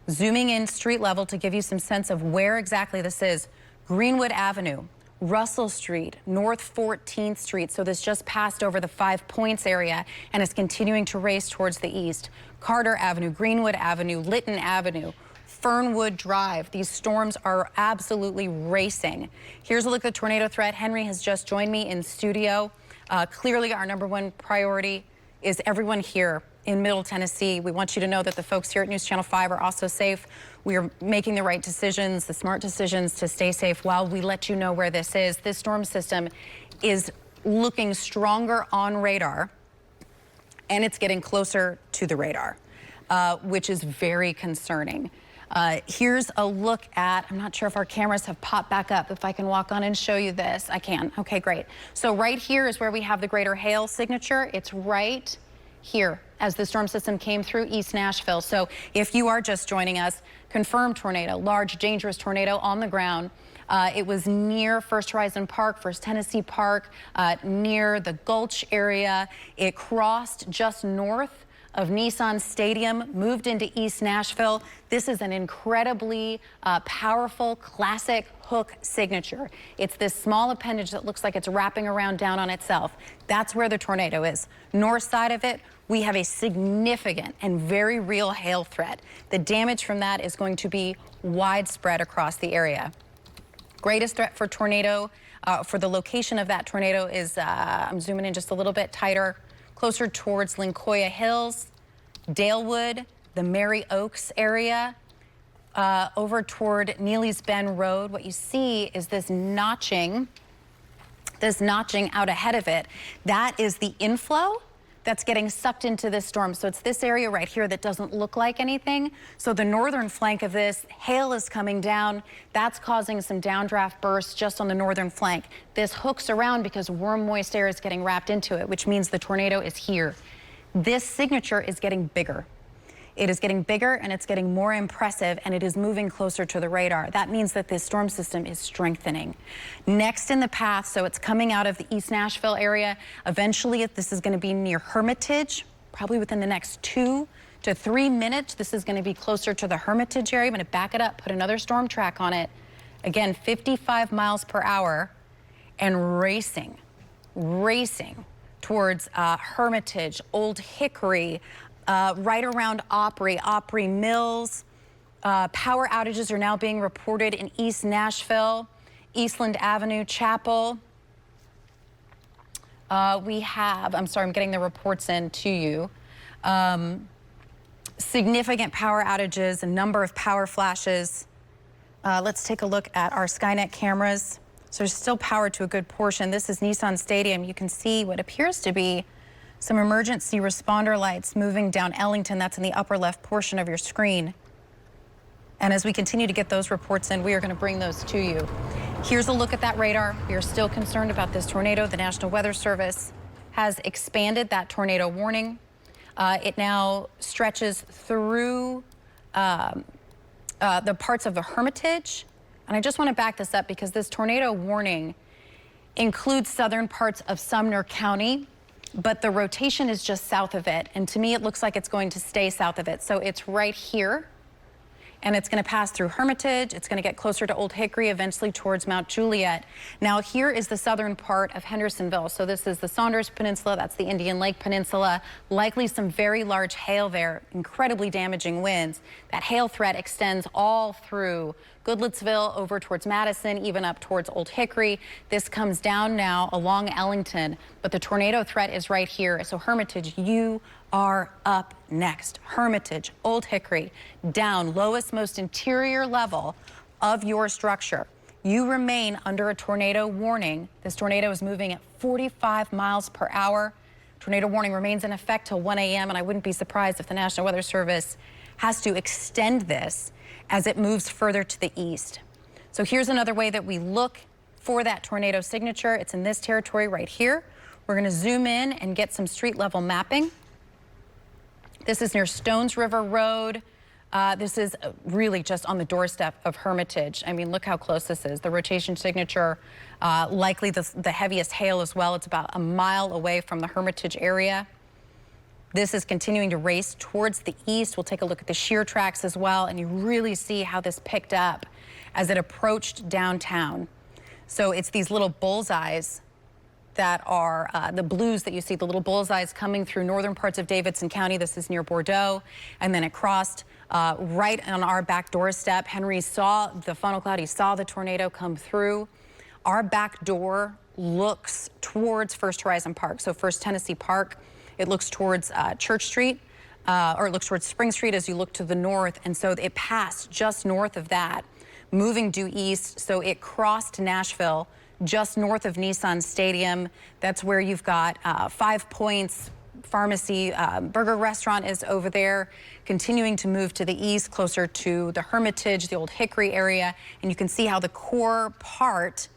Zooming in street level to give you some sense of where exactly this is. Greenwood Avenue, Russell Street, North 14th Street. So this just passed over the 5 Points area and is continuing to race towards the east. Carter Avenue, Greenwood Avenue, Lytton Avenue, Fernwood Drive. These storms are absolutely racing. Here's a look at the tornado threat. Henry has just joined me in studio. Clearly our #1 priority is everyone here in Middle Tennessee. We want you to know that the folks here at News Channel 5 are also safe. We are making the right decisions, the smart decisions to stay safe while we let you know where this is. This storm system is looking stronger on radar, and it's getting closer to the radar, which is very concerning. Here's a look at, I'm not sure if our cameras have popped back up. If I can walk on and show you this, I can. Okay, great. So right here is where we have the greater hail signature. It's right here as the storm system came through East Nashville. So if you are just joining us, confirmed tornado, large, dangerous tornado on the ground. It was near First Horizon Park, First Tennessee Park, near the Gulch area. It crossed just north of Nissan Stadium, moved into East Nashville. This is an incredibly powerful, classic hook signature. It's this small appendage that looks like it's wrapping around down on itself. That's where the tornado is. North side of it, we have a significant and very real hail threat. The damage from that is going to be widespread across the area. Greatest threat for tornado, for the location of that tornado is, I'm zooming in just a little bit tighter, closer towards Lincoln Hills, Dalewood, the Mary Oaks area, over toward Neely's Bend Road. What you see is this notching out ahead of it. That is the inflow that's getting sucked into this storm. So it's this area right here that doesn't look like anything. So the northern flank of this, hail is coming down. That's causing some downdraft bursts just on the northern flank. This hooks around because warm, moist air is getting wrapped into it, which means the tornado is here. This signature is getting bigger. It is getting bigger and it's getting more impressive, and it is moving closer to the radar. That means that this storm system is strengthening. Next in the path, so it's coming out of the East Nashville area. Eventually, this is going to be near Hermitage, probably within the next 2 to 3 minutes. This is going to be closer to the Hermitage area. I'm going to back it up, put another storm track on it. Again, 55 miles per hour and racing towards Hermitage, Old Hickory, right around Opry Mills. Power outages are now being reported in East Nashville, Eastland Avenue, Chapel. We have, I'm sorry, I'm getting the reports in to you. Significant power outages, a number of power flashes. Let's take a look at our Skynet cameras. So there's still power to a good portion. This is Nissan Stadium. You can see what appears to be some emergency responder lights moving down Ellington. That's in the upper left portion of your screen. And as we continue to get those reports in, we are going to bring those to you. Here's a look at that radar. We are still concerned about this tornado. The National Weather Service has expanded that tornado warning. It now stretches through the parts of the Hermitage. And I just want to back this up because this tornado warning includes southern parts of Sumner County, but the rotation is just south of it. And to me, it looks like it's going to stay south of it. So it's right here, and it's going to pass through Hermitage. It's going to get closer to Old Hickory, eventually towards Mount Juliet. Now, here is the southern part of Hendersonville. So this is the Saunders Peninsula. That's the Indian Lake Peninsula. Likely some very large hail there, incredibly damaging winds. That hail threat extends all through Goodlettsville, over towards Madison, even up towards Old Hickory. This comes down now along Ellington, but the tornado threat is right here. So Hermitage, you are up next. Hermitage, Old Hickory, down, lowest, most interior level of your structure. You remain under a tornado warning. This tornado is moving at 45 miles per hour. Tornado warning remains in effect till 1 a.m., and I wouldn't be surprised if the National Weather Service has to extend this as it moves further to the east. So here's another way that we look for that tornado signature. It's in this territory right here. We're going to zoom in and get some street level mapping. This is near Stones River Road. This is really just on the doorstep of Hermitage. I mean, look how close this is. The rotation signature, likely the heaviest hail as well. It's about a mile away from the Hermitage area. This is continuing to race towards the east. We'll take a look at the shear tracks as well, and you really see how this picked up as it approached downtown. So it's these little bullseyes that are the blues that you see, the little bullseyes coming through northern parts of Davidson County. This is near Bordeaux. And then it crossed right on our back doorstep. Henry saw the funnel cloud. He saw the tornado come through. Our back door looks towards First Horizon Park. So First Tennessee Park, it looks towards Church Street, or it looks towards Spring Street as you look to the north. And so it passed just north of that, moving due east. So it crossed Nashville, just north of Nissan Stadium. That's where you've got 5 Points Pharmacy, burger restaurant is over there, continuing to move to the east, closer to the Hermitage, the Old Hickory area. And you can see how the core part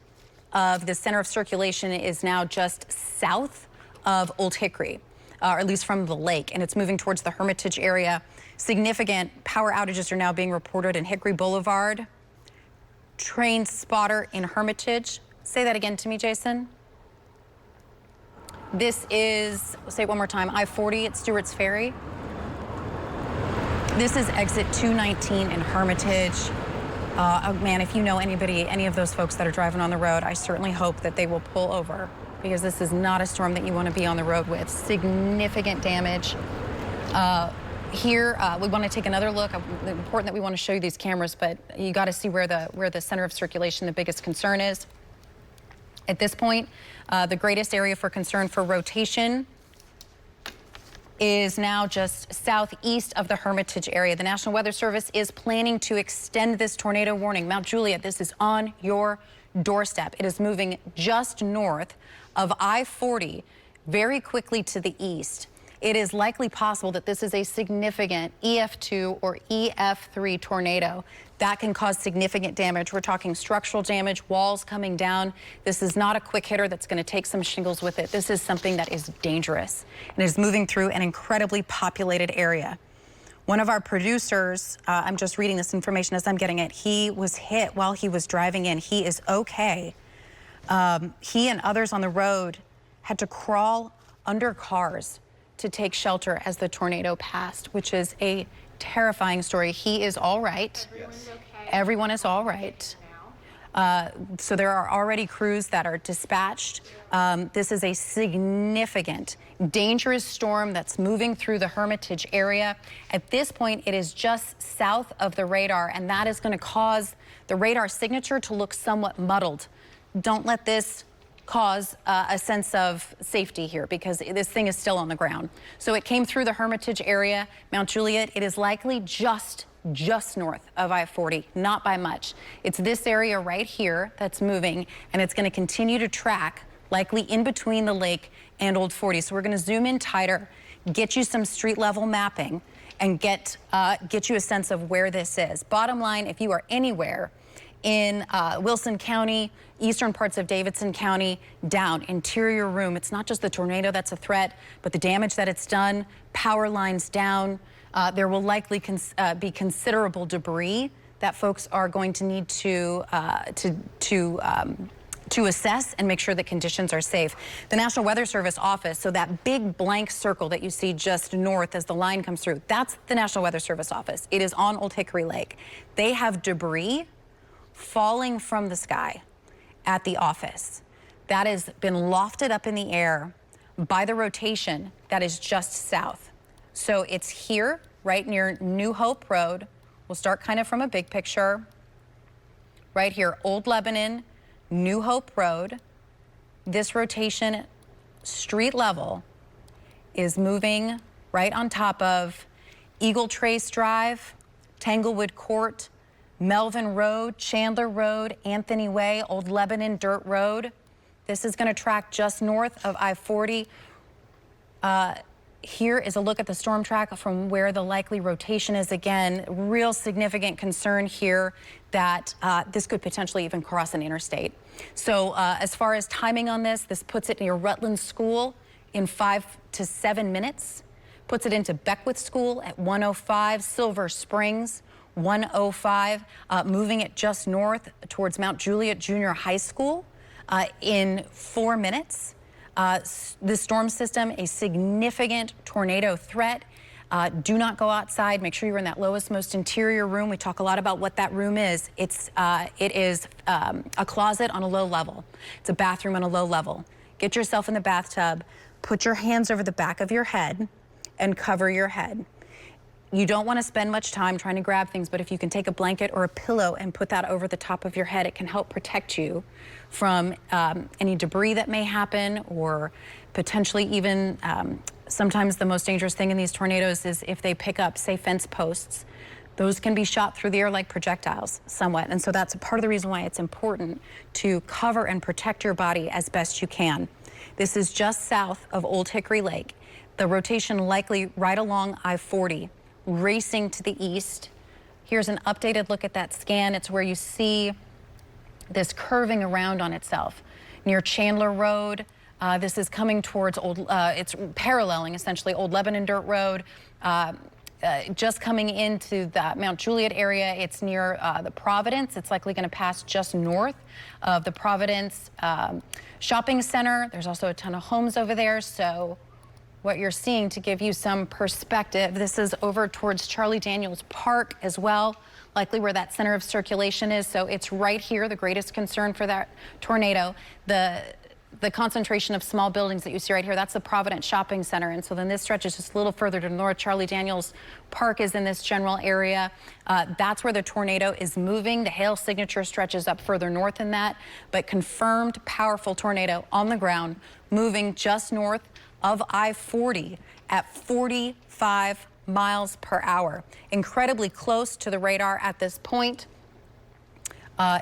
of the center of circulation is now just south of Old Hickory, or at least from the lake, and it's moving towards the Hermitage area. Significant power outages are now being reported in Hickory Boulevard. Train spotter in Hermitage. Say that again to me, Jason. This is, say it one more time, I-40 at Stewart's Ferry. This is exit 219 in Hermitage. Oh man, if you know anybody, any of those folks that are driving on the road, I certainly hope that they will pull over, because this is not a storm that you want to be on the road with. Significant damage. Here, we want to take another look. It's important that we want to show you these cameras, but you got to see where the center of circulation, the biggest concern is. At this point, the greatest area for concern for rotation is now just southeast of the Hermitage area. The National Weather Service is planning to extend this tornado warning. Mount Juliet, this is on your doorstep. It is moving just north of I-40, very quickly to the east. It is likely possible that this is a significant EF2 or EF3 tornado that can cause significant damage. We're talking structural damage, walls coming down. This is not a quick hitter that's going to take some shingles with it. This is something that is dangerous and is moving through an incredibly populated area. One of our producers, I'm just reading this information as I'm getting it, he was hit while he was driving in. He is okay. He and others on the road had to crawl under cars to take shelter as the tornado passed, which is a terrifying story. He is all right. Everyone's okay. Everyone is all right. So there are already crews that are dispatched. This is a significant, dangerous storm that's moving through the Hermitage area. At this point, it is just south of the radar, and that is going to cause the radar signature to look somewhat muddled. Don't let this cause a sense of safety here, because this thing is still on the ground. So it came through the Hermitage area, Mount Juliet. It is likely just north of I-40, not by much. It's this area right here that's moving, and it's going to continue to track, likely in between the lake and Old 40. So we're going to zoom in tighter, get you some street level mapping, and get you a sense of where this is. Bottom line, if you are anywhere in Wilson County, eastern parts of Davidson County, down, interior room. It's not just the tornado that's a threat, but the damage that it's done, power lines down. There will likely be considerable debris that folks are going to need to assess and make sure that conditions are safe. The National Weather Service office, so that big blank circle that you see just north as the line comes through, that's the National Weather Service office. It is on Old Hickory Lake. They have debris falling from the sky at the office that has been lofted up in the air by the rotation that is just south. So it's here, right near New Hope Road. We'll start kind of from a big picture. Right here, Old Lebanon, New Hope Road. This rotation, street level, is moving right on top of Eagle Trace Drive, Tanglewood Court, Melvin Road, Chandler Road, Anthony Way, Old Lebanon Dirt Road. This is going to track just north of I-40. Here is a look at the storm track from where the likely rotation is. Again, real significant concern here that this could potentially even cross an interstate. So as far as timing on this puts it near Rutland School in 5 to 7 minutes, puts it into Beckwith School at 1:05, Silver Springs 1:05, moving it just north towards Mount Juliet Junior High School in 4 minutes. The storm system, a significant tornado threat. Do not go outside. Make sure you're in that lowest, most interior room. We talk a lot about what that room is. It is a closet on a low level. It's a bathroom on a low level. Get yourself in the bathtub, put your hands over the back of your head, and cover your head. You don't want to spend much time trying to grab things, but if you can take a blanket or a pillow and put that over the top of your head, it can help protect you from any debris that may happen, or potentially even sometimes the most dangerous thing in these tornadoes is if they pick up, say, fence posts. Those can be shot through the air like projectiles somewhat. And so that's part of the reason why it's important to cover and protect your body as best you can. This is just south of Old Hickory Lake. The rotation likely right along I-40, racing to the east. Here's an updated look at that scan. It's where you see this curving around on itself near Chandler Road. This is coming towards it's paralleling essentially Old Lebanon Dirt Road. Just coming into the Mount Juliet area, it's near the Providence. It's likely going to pass just north of the Providence shopping center. There's also a ton of homes over there. So what you're seeing, to give you some perspective, this is over towards Charlie Daniels Park as well, likely where that center of circulation is. So it's right here, the greatest concern for that tornado. The concentration of small buildings that you see right here, that's the Providence Shopping Center. And so then this stretches just a little further to the north. Charlie Daniels Park is in this general area. That's where the tornado is moving. The hail signature stretches up further north than that, but confirmed powerful tornado on the ground, moving just north of I-40 at 45 miles per hour. Incredibly close to the radar at this point.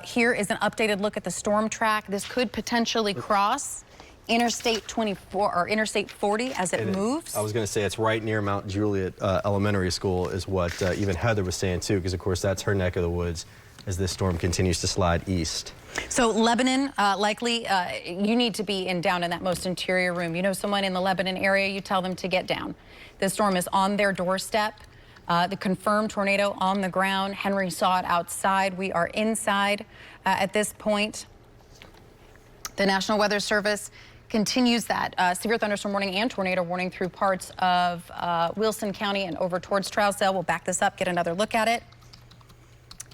Here is an updated look at the storm track. This could potentially cross Interstate 24 or Interstate 40 as it moves. I was going to say it's right near Mount Juliet Elementary School is what even Heather was saying too, because of course that's her neck of the woods as this storm continues to slide east. So Lebanon, likely you need to be down in that most interior room. You know someone in the Lebanon area, you tell them to get down. This storm is on their doorstep. The confirmed tornado on the ground. Henry saw it outside. We are inside at this point. The National Weather Service continues that severe thunderstorm warning and tornado warning through parts of Wilson County and over towards Trousdale. We'll back this up, get another look at it.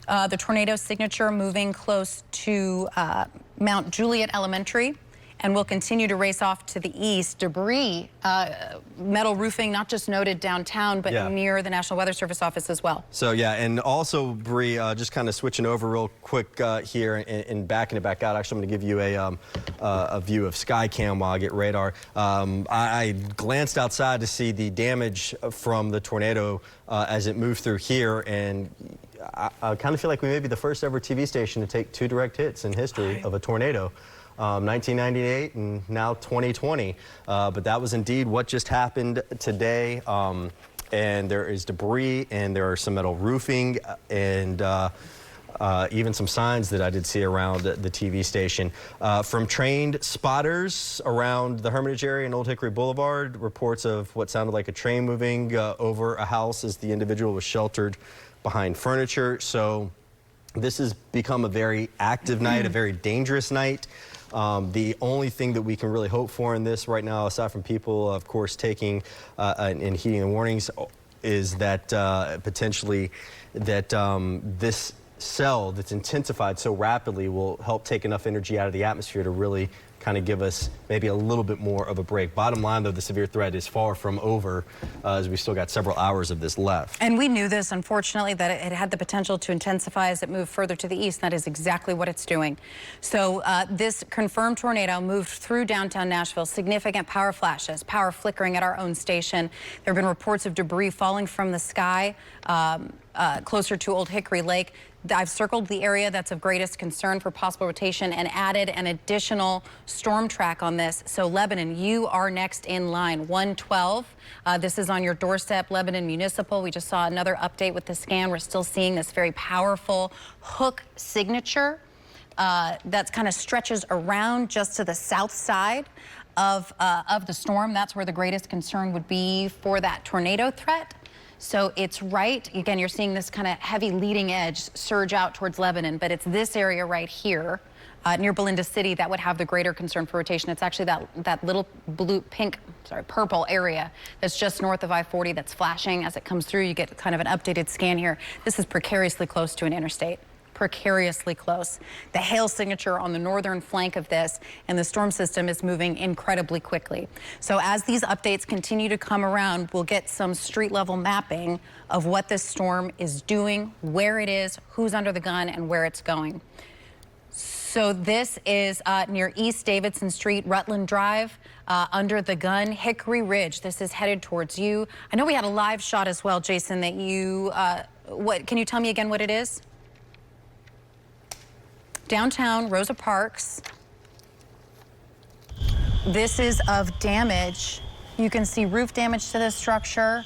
The tornado signature moving close to Mount Juliet Elementary, and will continue to race off to the east. Debris, metal roofing, not just noted downtown, but near the National Weather Service office as well. So yeah, and also, Bree, just kind of switching over real quick here and backing it back out. Actually, I'm going to give you a view of Skycam while I get radar. I glanced outside to see the damage from the tornado as it moved through here, and I kind of feel like we may be the first ever TV station to take 2 direct hits in history of a tornado. 1998 and now 2020, but that was indeed what just happened today. And there is debris, and there are some metal roofing, and even some signs that I did see around the TV station. From trained spotters around the Hermitage area and Old Hickory Boulevard, reports of what sounded like a train moving over a house as the individual was sheltered behind furniture. So this has become a very active night, a very dangerous night. The only thing that we can really hope for in this right now, aside from people, of course, taking and heeding the warnings, is that potentially that this cell that's intensified so rapidly will help take enough energy out of the atmosphere to really kind of give us maybe a little bit more of a break. Bottom line, though, the severe threat is far from over, as we still got several hours of this left. And we knew this, unfortunately, that it had the potential to intensify as it moved further to the east. That is exactly what it's doing. So this confirmed tornado moved through downtown Nashville. Significant power flashes, power flickering at our own station. There have been reports of debris falling from the sky closer to Old Hickory Lake. I've circled the area that's of greatest concern for possible rotation and added an additional storm track on this. So Lebanon, you are next in line. 112. This is on your doorstep, Lebanon Municipal. We just saw another update with the scan. We're still seeing this very powerful hook signature that kind of stretches around just to the south side of the storm. That's where the greatest concern would be for that tornado threat. So it's right, again, you're seeing this kind of heavy leading edge surge out towards Lebanon, but it's this area right here near Belinda City that would have the greater concern for rotation. It's actually that little purple area that's just north of I-40 that's flashing as it comes through. You get kind of an updated scan here. This is precariously close to an interstate. Precariously close. The hail signature on the northern flank of this, and the storm system is moving incredibly quickly. So as these updates continue to come around, we'll get some street level mapping of what this storm is doing, where it is, who's under the gun, and where it's going. So this is near East Davidson Street, Rutland Drive, under the gun, Hickory Ridge. This is headed towards you. I know we had a live shot as well, Jason, that you, can you tell me again what it is? Downtown Rosa Parks. This is of damage. You can see roof damage to this structure.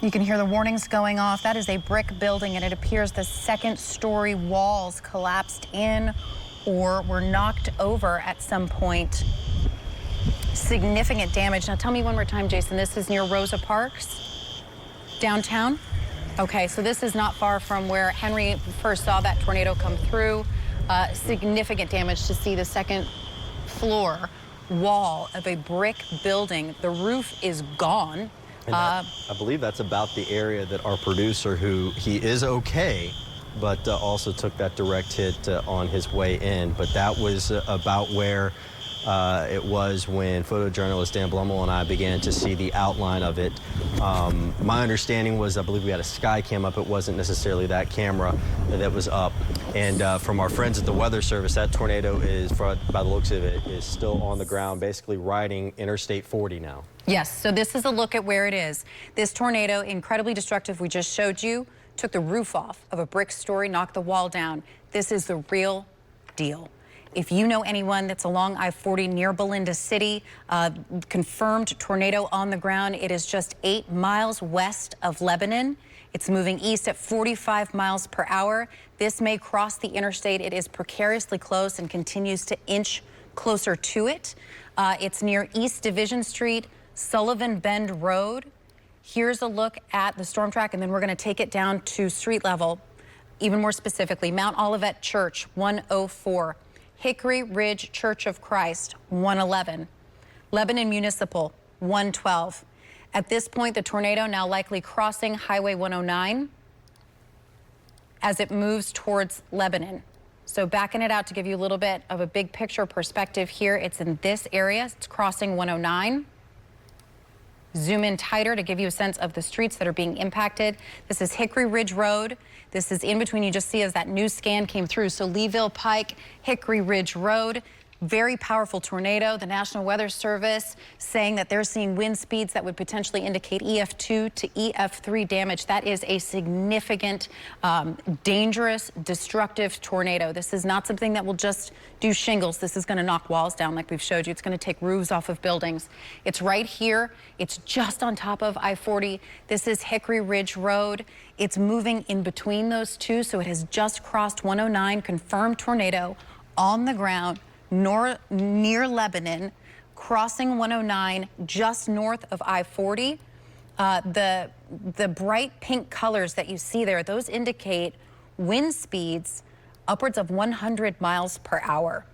You can hear the warnings going off. That is a brick building, and it appears the second-story walls collapsed in or were knocked over at some point. Significant damage. Now tell me one more time, Jason, this is near Rosa Parks, downtown? Okay, so this is not far from where Henry first saw that tornado come through. Significant damage to see the second floor wall of a brick building. The roof is gone. And I believe that's about the area that our producer, he is okay, but also took that direct hit on his way in. But that was about where it was when photojournalist Dan Blummel and I began to see the outline of it. My understanding was, I believe we had a sky cam up. It wasn't necessarily that camera that was up. And from our friends at the Weather Service, that tornado is, by the looks of it, is still on the ground, basically riding Interstate 40 now. Yes, so this is a look at where it is. This tornado, incredibly destructive, we just showed you, took the roof off of a brick story, knocked the wall down. This is the real deal. If you know anyone that's along I-40 near Belinda City, confirmed tornado on the ground. It is just 8 miles west of Lebanon. It's moving east at 45 miles per hour. This may cross the interstate. It is precariously close and continues to inch closer to it. It's near East Division Street, Sullivan Bend Road. Here's a look at the storm track, and then we're going to take it down to street level, even more specifically. Mount Olivet Church, 104. Hickory Ridge Church of Christ, 111. Lebanon Municipal, 112. At this point, the tornado now likely crossing Highway 109 as it moves towards Lebanon. So backing it out to give you a little bit of a big picture perspective here. It's in this area. It's crossing 109. Zoom in tighter to give you a sense of the streets that are being impacted. This is Hickory Ridge Road. This is in between. You just see as that new scan came through. So Leeville Pike, Hickory Ridge Road. Very powerful tornado. The National Weather Service saying that they're seeing wind speeds that would potentially indicate EF2 to EF3 damage. That is a significant, dangerous, destructive tornado. This is not something that will just do shingles. This is going to knock walls down like we've showed you. It's going to take roofs off of buildings. It's right here. It's just on top of I-40. This is Hickory Ridge Road. It's moving in between those two, so it has just crossed 109. Confirmed tornado on the ground. Near Lebanon, crossing 109 just north of I-40. The bright pink colors that you see there, those indicate wind speeds upwards of 100 miles per hour.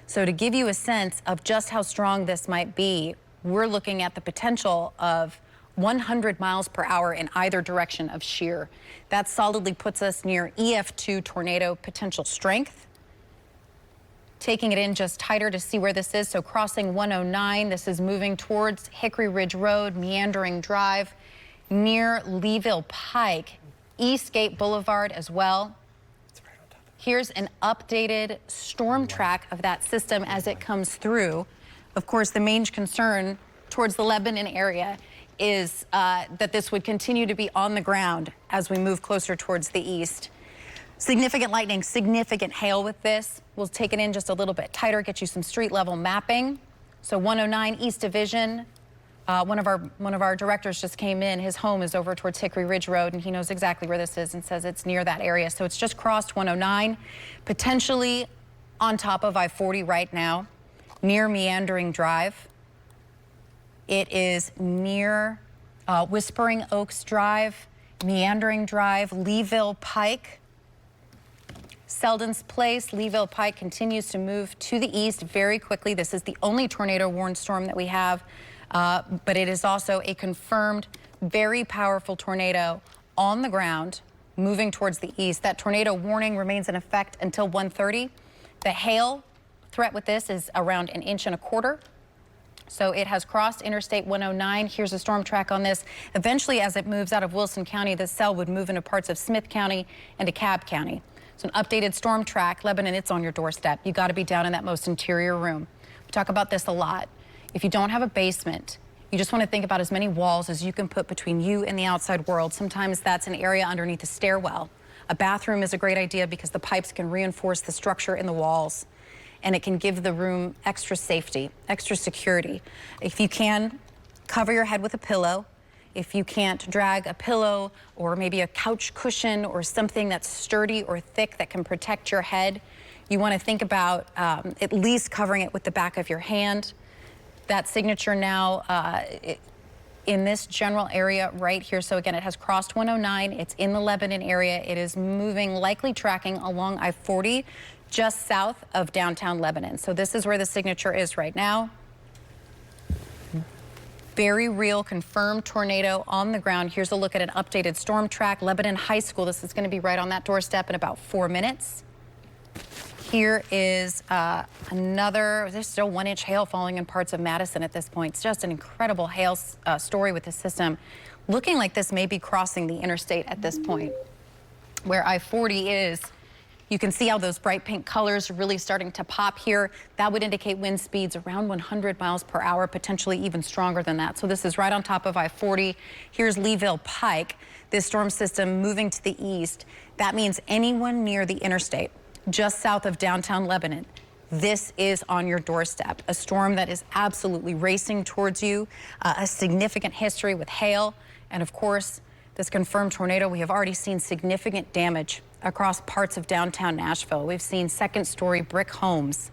So to give you a sense of just how strong this might be, we're looking at the potential of 100 miles per hour in either direction of shear. That solidly puts us near EF2 tornado potential strength. Taking it in just tighter to see where this is. So crossing 109, this is moving towards Hickory Ridge Road, Meandering Drive, near Leeville Pike, Eastgate Boulevard as well. Here's an updated storm track of that system as it comes through. Of course, the main concern towards the Lebanon area is that this would continue to be on the ground as we move closer towards the east. Significant lightning, significant hail with this. We'll take it in just a little bit tighter, get you some street level mapping. So 109 East Division. One of our directors just came in. His home is over towards Hickory Ridge Road, and he knows exactly where this is and says it's near that area. So it's just crossed 109, potentially on top of I-40 right now, near Meandering Drive. It is near Whispering Oaks Drive, Meandering Drive, Leeville Pike. Selden's Place, Leeville Pike continues to move to the east very quickly. This is the only tornado warned storm that we have, but it is also a confirmed very powerful tornado on the ground moving towards the east. That tornado warning remains in effect until 1:30. The hail threat with this is around 1.25 inches. So it has crossed Interstate 109. Here's a storm track on this. Eventually, as it moves out of Wilson County, this cell would move into parts of Smith County and DeKalb County. So an updated storm track. Lebanon, it's on your doorstep. You got to be down in that most interior room. We talk about this a lot. If you don't have a basement, you just want to think about as many walls as you can put between you and the outside world. Sometimes that's an area underneath a stairwell. A bathroom is a great idea because the pipes can reinforce the structure in the walls, and it can give the room extra safety, extra security. If you can, cover your head with a pillow. If you can't, drag a pillow or maybe a couch cushion or something that's sturdy or thick that can protect your head. You want to think about at least covering it with the back of your hand. That signature now in this general area right here. So again, it has crossed 109. It's in the Lebanon area. It is moving, likely tracking along I-40 just south of downtown Lebanon. So this is where the signature is right now. Very real, confirmed tornado on the ground. Here's a look at an updated storm track. Lebanon High School. This is going to be right on that doorstep in about 4 minutes. Here is there's still 1-inch hail falling in parts of Madison at this point. It's just an incredible hail story with this system. Looking like this may be crossing the interstate at this point. Where I-40 is, you can see how those bright pink colors are really starting to pop here. That would indicate wind speeds around 100 miles per hour, potentially even stronger than that. So this is right on top of I-40. Here's Leeville Pike, this storm system moving to the east. That means anyone near the interstate, just south of downtown Lebanon, this is on your doorstep. A storm that is absolutely racing towards you, a significant history with hail, and of course, this confirmed tornado. We have already seen significant damage across parts of downtown Nashville. We've seen second-story brick homes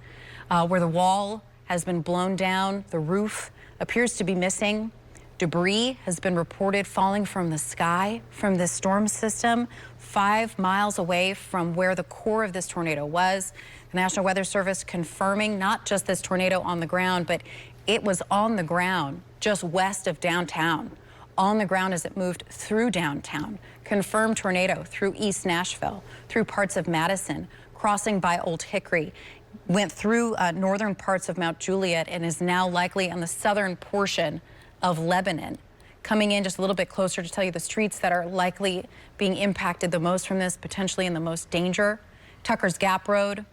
where the wall has been blown down, the roof appears to be missing. Debris has been reported falling from the sky from this storm system 5 miles away from where the core of this tornado was. The National Weather Service confirming not just this tornado on the ground, but it was on the ground just west of downtown, on the ground as it moved through downtown. Confirmed tornado through East Nashville, through parts of Madison, crossing by Old Hickory, went through northern parts of Mount Juliet and is now likely on the southern portion of Lebanon. Coming in just a little bit closer to tell you the streets that are likely being impacted the most from this, potentially in the most danger. Tucker's Gap Road,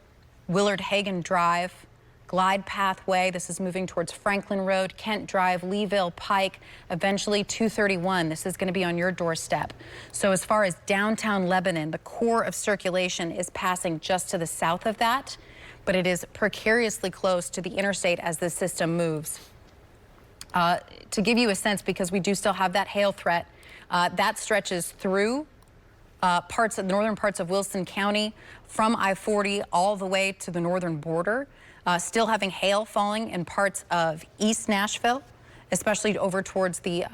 Willard Hagen Drive, Glide Pathway. This is moving towards Franklin Road, Kent Drive, Leeville Pike, eventually 231. This is going to be on your doorstep. So as far as downtown Lebanon, the core of circulation is passing just to the south of that, but it is precariously close to the interstate as this system moves. To give you a sense, because we do still have that hail threat, that stretches through parts of the northern parts of Wilson County from I-40 all the way to the northern border. Still having hail falling in parts of East Nashville, especially over towards the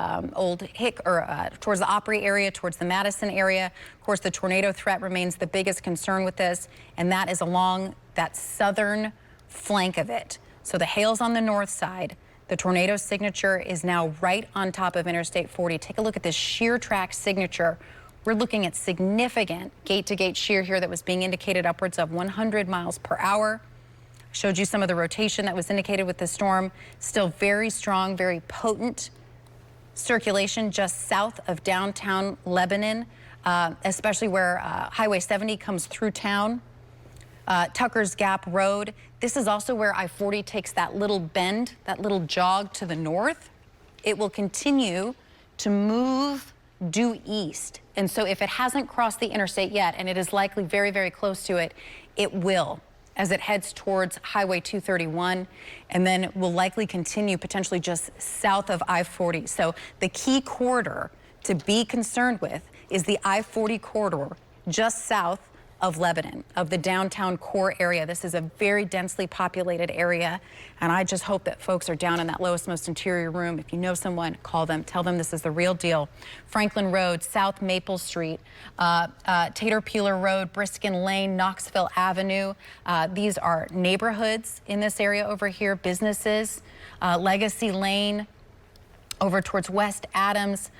towards the Opry area, towards the Madison area. Of course, the tornado threat remains the biggest concern with this, and that is along that southern flank of it. So the hail's on the north side. The tornado signature is now right on top of Interstate 40. Take a look at this shear track signature. We're looking at significant gate-to-gate shear here that was being indicated upwards of 100 miles per hour. Showed you some of the rotation that was indicated with the storm. Still very strong, very potent circulation just south of downtown Lebanon, especially where Highway 70 comes through town. Tucker's Gap Road. This is also where I-40 takes that little bend, that little jog to the north. It will continue to move due east. And so if it hasn't crossed the interstate yet, and it is likely very, very close to it, it will as it heads towards Highway 231, and then will likely continue potentially just south of I-40. So the key corridor to be concerned with is the I-40 corridor just south of Lebanon, of the downtown core area. This is a very densely populated area, and I just hope that folks are down in that lowest, most interior room. If you know someone, call them, tell them this is the real deal. Franklin Road, South Maple Street, Tater Peeler Road, Briskin Lane, Knoxville Avenue. These are neighborhoods in this area over here, businesses, Legacy Lane, over towards West Adams,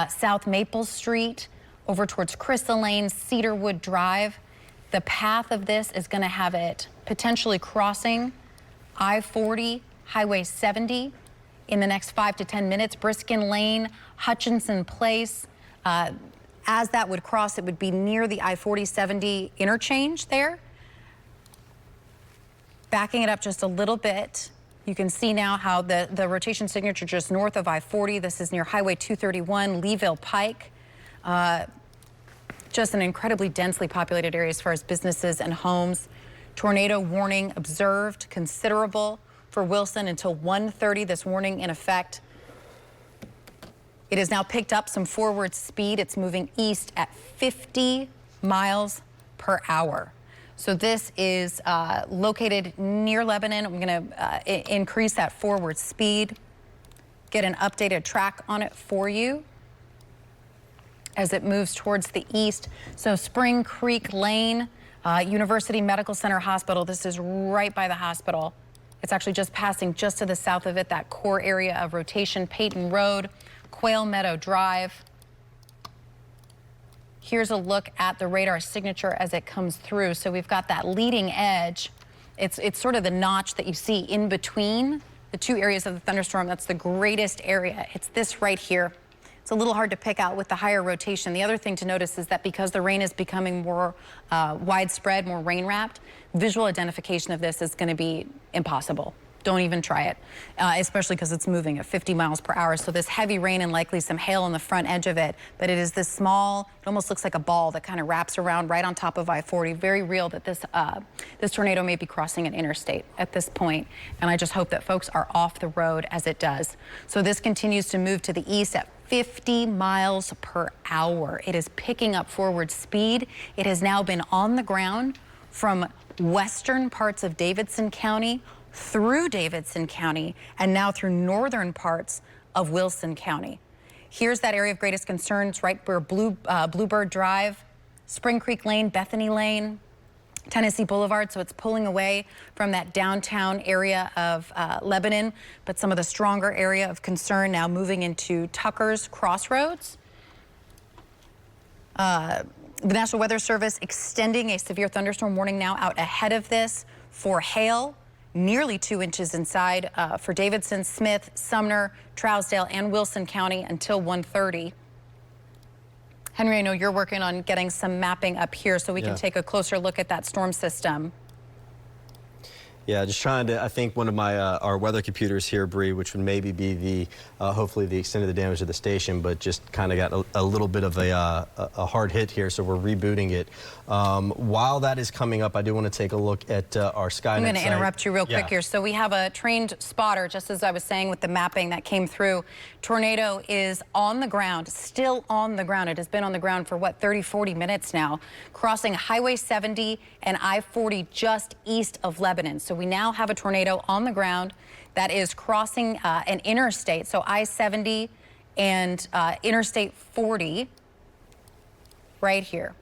South Maple Street, over towards Crystal Lane, Cedarwood Drive. The path of this is going to have it potentially crossing I-40, Highway 70 in the next 5 to 10 minutes. Briskin Lane, Hutchinson Place. As that would cross, it would be near the I-40-70 interchange there. Backing it up just a little bit, you can see now how the rotation signature just north of I-40. This is near Highway 231, Leeville Pike. Just an incredibly densely populated area as far as businesses and homes. Tornado warning observed, considerable for Wilson until 1:30. This warning in effect. It has now picked up some forward speed. It's moving east at 50 miles per hour. So this is located near Lebanon. I'm going to increase that forward speed, get an updated track on it for you as it moves towards the east. So Spring Creek Lane, University Medical Center Hospital. This is right by the hospital. It's actually just passing just to the south of it, that core area of rotation. Peyton Road, Quail Meadow Drive. Here's a look at the radar signature as it comes through. So we've got that leading edge. It's sort of the notch that you see in between the two areas of the thunderstorm. That's the greatest area. It's this right here. It's a little hard to pick out with the higher rotation. The other thing to notice is that because the rain is becoming more widespread, more rain-wrapped, visual identification of this is going to be impossible. Don't even try it, especially because it's moving at 50 miles per hour. So this heavy rain and likely some hail on the front edge of it, but it is this small, it almost looks like a ball that kind of wraps around right on top of I-40. Very real that this tornado may be crossing an interstate at this point, and I just hope that folks are off the road as it does. So this continues to move to the east at 50 miles per hour. It is picking up forward speed. It has now been on the ground from western parts of Davidson County through Davidson County and now through northern parts of Wilson County. Here's that area of greatest concern. It's right where Bluebird Drive, Spring Creek Lane, Bethany Lane, Tennessee Boulevard. So it's pulling away from that downtown area of Lebanon, but some of the stronger area of concern now moving into Tucker's Crossroads. The National Weather Service extending a severe thunderstorm warning now out ahead of this for hail. Nearly 2 inches inside for Davidson, Smith, Sumner, Trousdale, and Wilson County until 1:30. Henry, I know you're working on getting some mapping up here so we can take a closer look at that storm system. Yeah, just trying to, I think one of my, our weather computers here, Bree, which would maybe be the, hopefully the extent of the damage to the station, but just kind of got a little bit of a hard hit here, so we're rebooting it. While that is coming up, I do want to take a look at our Skynet I'm going to site. interrupt you real quick here. So we have a trained spotter, just as I was saying with the mapping that came through. Tornado is on the ground, still on the ground. It has been on the ground for, what, 30, 40 minutes now, crossing Highway 70 and I-40 just east of Lebanon. So we now have a tornado on the ground that is crossing an interstate, so I-70 and Interstate 40 right here.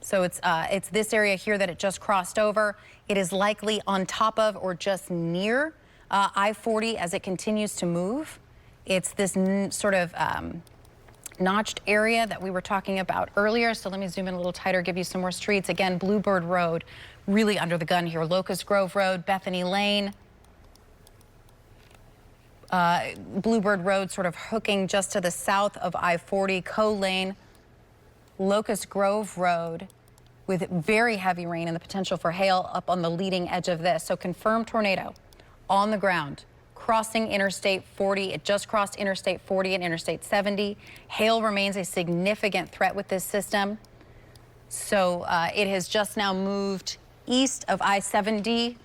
So it's this area here that it just crossed over. It is likely on top of or just near I-40 as it continues to move. It's this sort of notched area that we were talking about earlier. So let me zoom in a little tighter, give you some more streets. Again, Bluebird Road, really under the gun here. Locust Grove Road, Bethany Lane. Bluebird Road sort of hooking just to the south of I-40, Coe Lane, Locust Grove Road with very heavy rain and the potential for hail up on the leading edge of this. So confirmed tornado on the ground, crossing Interstate 40. It just crossed Interstate 40 and Interstate 70. Hail remains a significant threat with this system. So it has just now moved east of I-70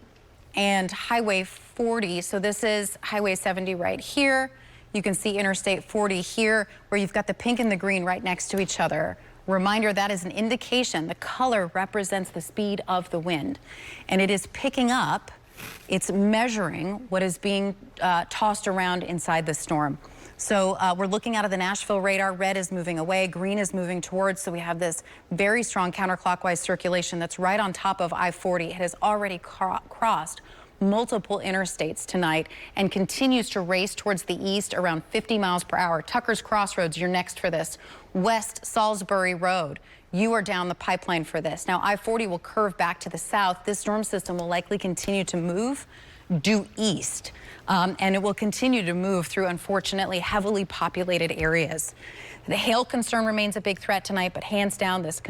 and Highway 40. So this is Highway 70 right here. You can see Interstate 40 here, where you've got the pink and the green right next to each other. Reminder, that is an indication. The color represents the speed of the wind, and it is picking up. It's measuring what is being tossed around inside the storm. So we're looking out of the Nashville radar. Red is moving away, green is moving towards. So we have this very strong counterclockwise circulation that's right on top of I-40. It has already crossed multiple interstates tonight and continues to race towards the east around 50 miles per hour. Tucker's Crossroads, you're next for this. West Salisbury Road, you are down the pipeline for this. Now I-40 will curve back to the south. This storm system will likely continue to move due east, and it will continue to move through, unfortunately, heavily populated areas. The hail concern remains a big threat tonight, but hands down, this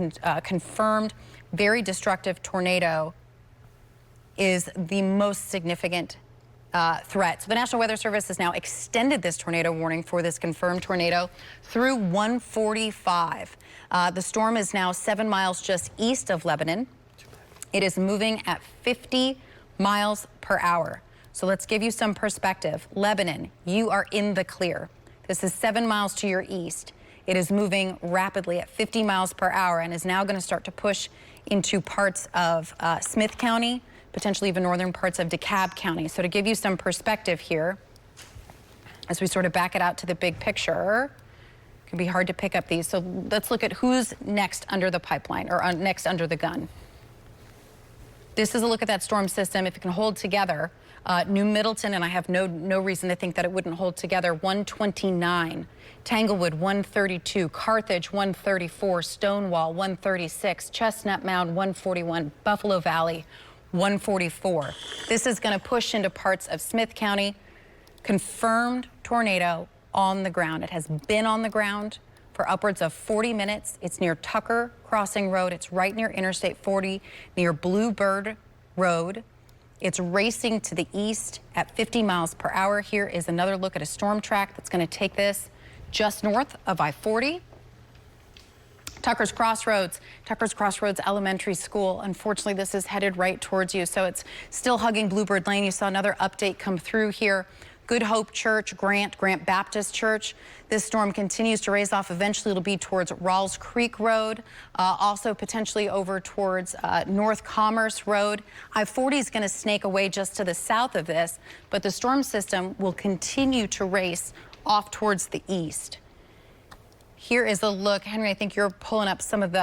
confirmed very destructive tornado is the most significant threat. So the National Weather Service has now extended this tornado warning for this confirmed tornado through 1:45. The storm is now 7 miles just east of Lebanon. It is moving at 50 miles per hour. So let's give you some perspective. Lebanon, you are in the clear. This is 7 miles to your east. It is moving rapidly at 50 miles per hour and is now going to start to push into parts of Smith County, potentially even northern parts of DeKalb County. So to give you some perspective here, as we sort of back it out to the big picture, it can be hard to pick up these. So let's look at who's next under the pipeline or next under the gun. This is a look at that storm system. If it can hold together, New Middleton, and I have no reason to think that it wouldn't hold together, 129. Tanglewood, 132. Carthage, 134. Stonewall, 136. Chestnut Mound, 141. Buffalo Valley, 144. This is going to push into parts of Smith County. Confirmed tornado on the ground. It has been on the ground for upwards of 40 minutes. It's near Tucker Crossing Road. It's right near Interstate 40, near Bluebird Road. It's racing to the east at 50 miles per hour. Here is another look at a storm track that's going to take this just north of I-40. Tucker's Crossroads Elementary School. Unfortunately, this is headed right towards you, so it's still hugging Bluebird Lane. You saw another update come through here. Good Hope Church, Grant Baptist Church. This storm continues to raise off. Eventually, it'll be towards Rawls Creek Road, also potentially over towards North Commerce Road. I-40 is going to snake away just to the south of this, but the storm system will continue to race off towards the east. Here is a look. Henry, I think you're pulling up some of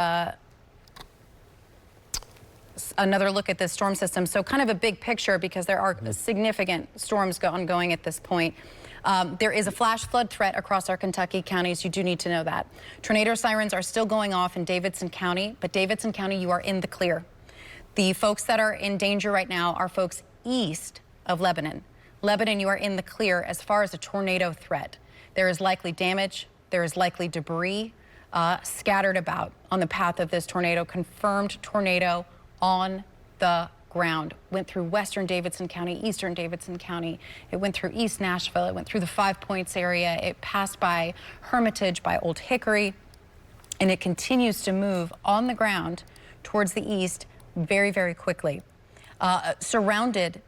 another look at this storm system. So kind of a big picture because there are significant storms ongoing at this point. There is a flash flood threat across our Kentucky counties. You do need to know that. Tornado sirens are still going off in Davidson County, but Davidson County, you are in the clear. The folks that are in danger right now are folks east of Lebanon. Lebanon, you are in the clear as far as a tornado threat. There is likely damage. There is likely debris scattered about on the path of this tornado. Confirmed tornado on the ground. Went through western Davidson County, eastern Davidson County. It went through East Nashville. It went through the 5 Points area. It passed by Hermitage, by Old Hickory, and it continues to move on the ground towards the east very, very quickly. Surrounded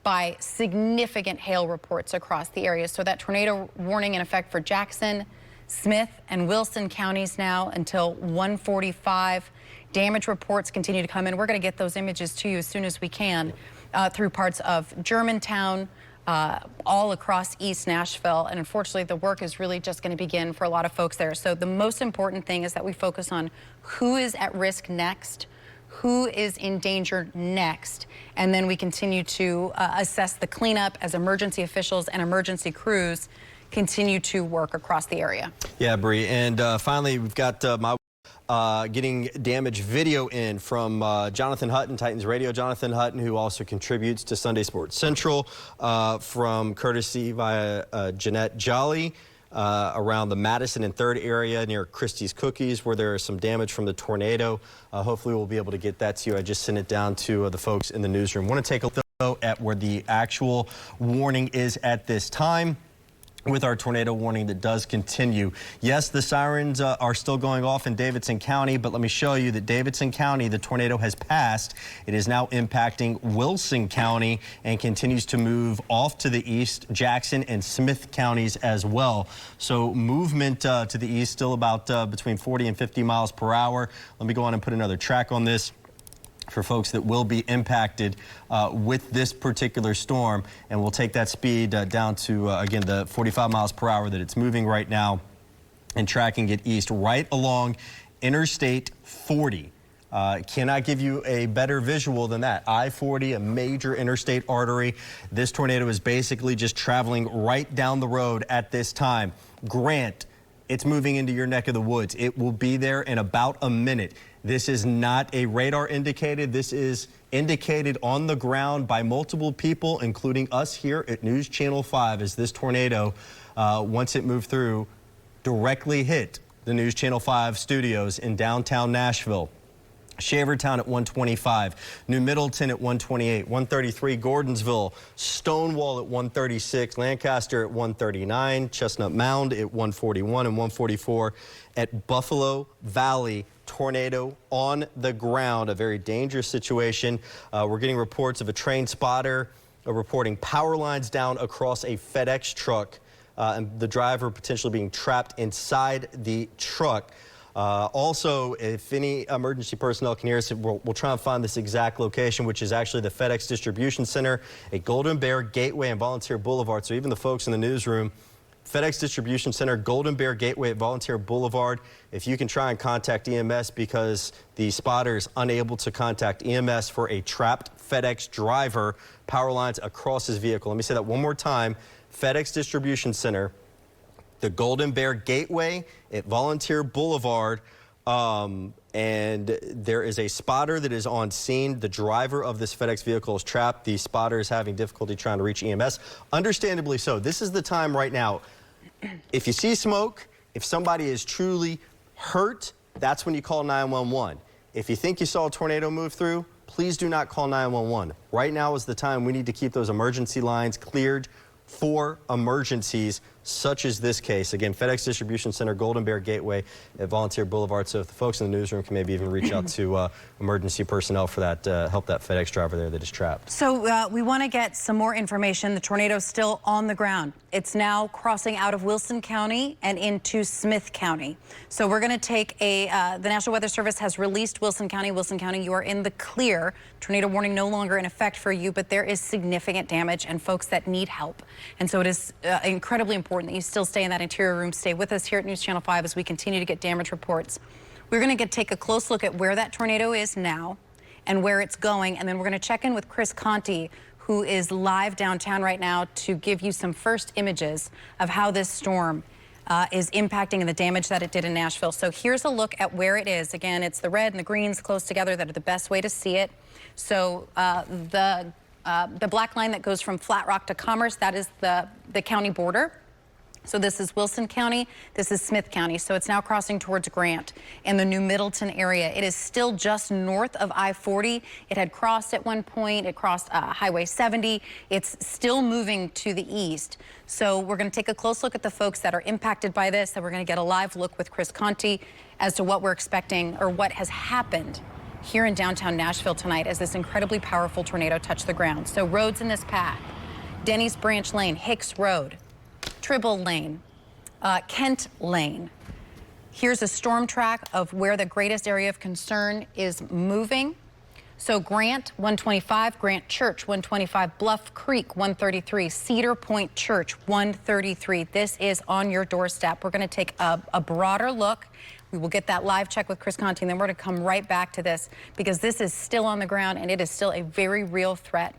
by significant hail reports across the area. So that tornado warning in effect for Jackson, Smith, and Wilson counties now until 1:45. Damage reports continue to come in. We're going to get those images to you as soon as we can through parts of Germantown, all across East Nashville. And unfortunately, the work is really just going to begin for a lot of folks there. So the most important thing is that we focus on who is at risk next, who is in danger next, and then we continue to assess the cleanup as emergency officials and emergency crews continue to work across the area. Yeah, Bree. And finally, we've got getting damage video in from Jonathan Hutton, Titans Radio. Jonathan Hutton, who also contributes to Sunday Sports Central, from courtesy via Jeanette Jolly, around the Madison and 3rd area near Christie's Cookies, where there is some damage from the tornado. Hopefully we'll be able to get that to you. I just sent it down to the folks in the newsroom. Want to take a look at where the actual warning is at this time. with our tornado warning that does continue. Yes, the sirens are still going off in Davidson County, but let me show you that Davidson County, the tornado has passed. It is now impacting Wilson County and continues to move off to the east, Jackson and Smith counties as well. So movement to the east still about between 40 and 50 miles per hour. Let me go on and put another track on this for folks that will be impacted with this particular storm. And we'll take that speed down to, again, the 45 miles per hour that it's moving right now and tracking it east right along Interstate 40. Cannot give you a better visual than that. I-40, a major interstate artery. This tornado is basically just traveling right down the road at this time. Grant, it's moving into your neck of the woods. It will be there in about a minute. This is not a radar indicated. This is indicated on the ground by multiple people, including us here at News Channel 5, as this tornado, once it moved through, directly hit the News Channel 5 studios in downtown Nashville. Shavertown at 125, New Middleton at 128, 133 Gordonsville, Stonewall at 136, Lancaster at 139, Chestnut Mound at 141 and 144 at Buffalo Valley. Tornado on the ground, a very dangerous situation. We're getting reports of a train spotter reporting power lines down across a FedEx truck and the driver potentially being trapped inside the truck. Also, if any emergency personnel can hear us, we'll try and find this exact location, which is actually the FedEx Distribution Center at Golden Bear Gateway and Volunteer Boulevard. So even the folks in the newsroom, FedEx Distribution Center, Golden Bear Gateway at Volunteer Boulevard. If you can try and contact EMS because the spotter is unable to contact EMS for a trapped FedEx driver, power lines across his vehicle. Let me say that one more time. FedEx Distribution Center, the Golden Bear Gateway at Volunteer Boulevard, and there is a spotter that is on scene. The driver of this FedEx vehicle is trapped. The spotter is having difficulty trying to reach EMS. Understandably so. This is the time right now. If you see smoke, if somebody is truly hurt, that's when you call 911. If you think you saw a tornado move through, please do not call 911. Right now is the time we need to keep those emergency lines cleared for emergencies such as this case. Again, FedEx Distribution Center, Golden Bear Gateway at Volunteer Boulevard. So if the folks in the newsroom can maybe even reach out to emergency personnel for that, help that FedEx driver there that is trapped. So we want to get some more information. The tornado is still on the ground. It's now crossing out of Wilson County and into Smith County. So we're going to take the National Weather Service has released Wilson County. Wilson County, you are in the clear. Tornado warning no longer in effect for you, but there is significant damage and folks that need help. And so it is incredibly important that you still stay in that interior room. Stay with us here at News Channel 5 as we continue to get damage reports. We're going to take a close look at where that tornado is now and where it's going, and then we're going to check in with Chris Conti, who is live downtown right now to give you some first images of how this storm is impacting and the damage that it did in Nashville. So here's a look at where it is. Again, it's the red and the greens close together that are the best way to see it. So the black line that goes from Flat Rock to Commerce, that is the county border. So this is Wilson County, this is Smith County. So it's now crossing towards Grant in the New Middleton area. It is still just north of I-40. It had crossed at one point, it crossed Highway 70. It's still moving to the east. So we're going to take a close look at the folks that are impacted by this, and we're going to get a live look with Chris Conti as to what we're expecting or what has happened here in downtown Nashville tonight as this incredibly powerful tornado touched the ground. So roads in this path: Denny's Branch Lane, Hicks Road, Tribble Lane, Kent Lane. Here's a storm track of where the greatest area of concern is moving. So Grant, 125, Grant Church, 125, Bluff Creek, 133, Cedar Point Church, 133. This is on your doorstep. We're going to take a broader look. We will get that live check with Chris Conti, and then we're going to come right back to this because this is still on the ground and it is still a very real threat.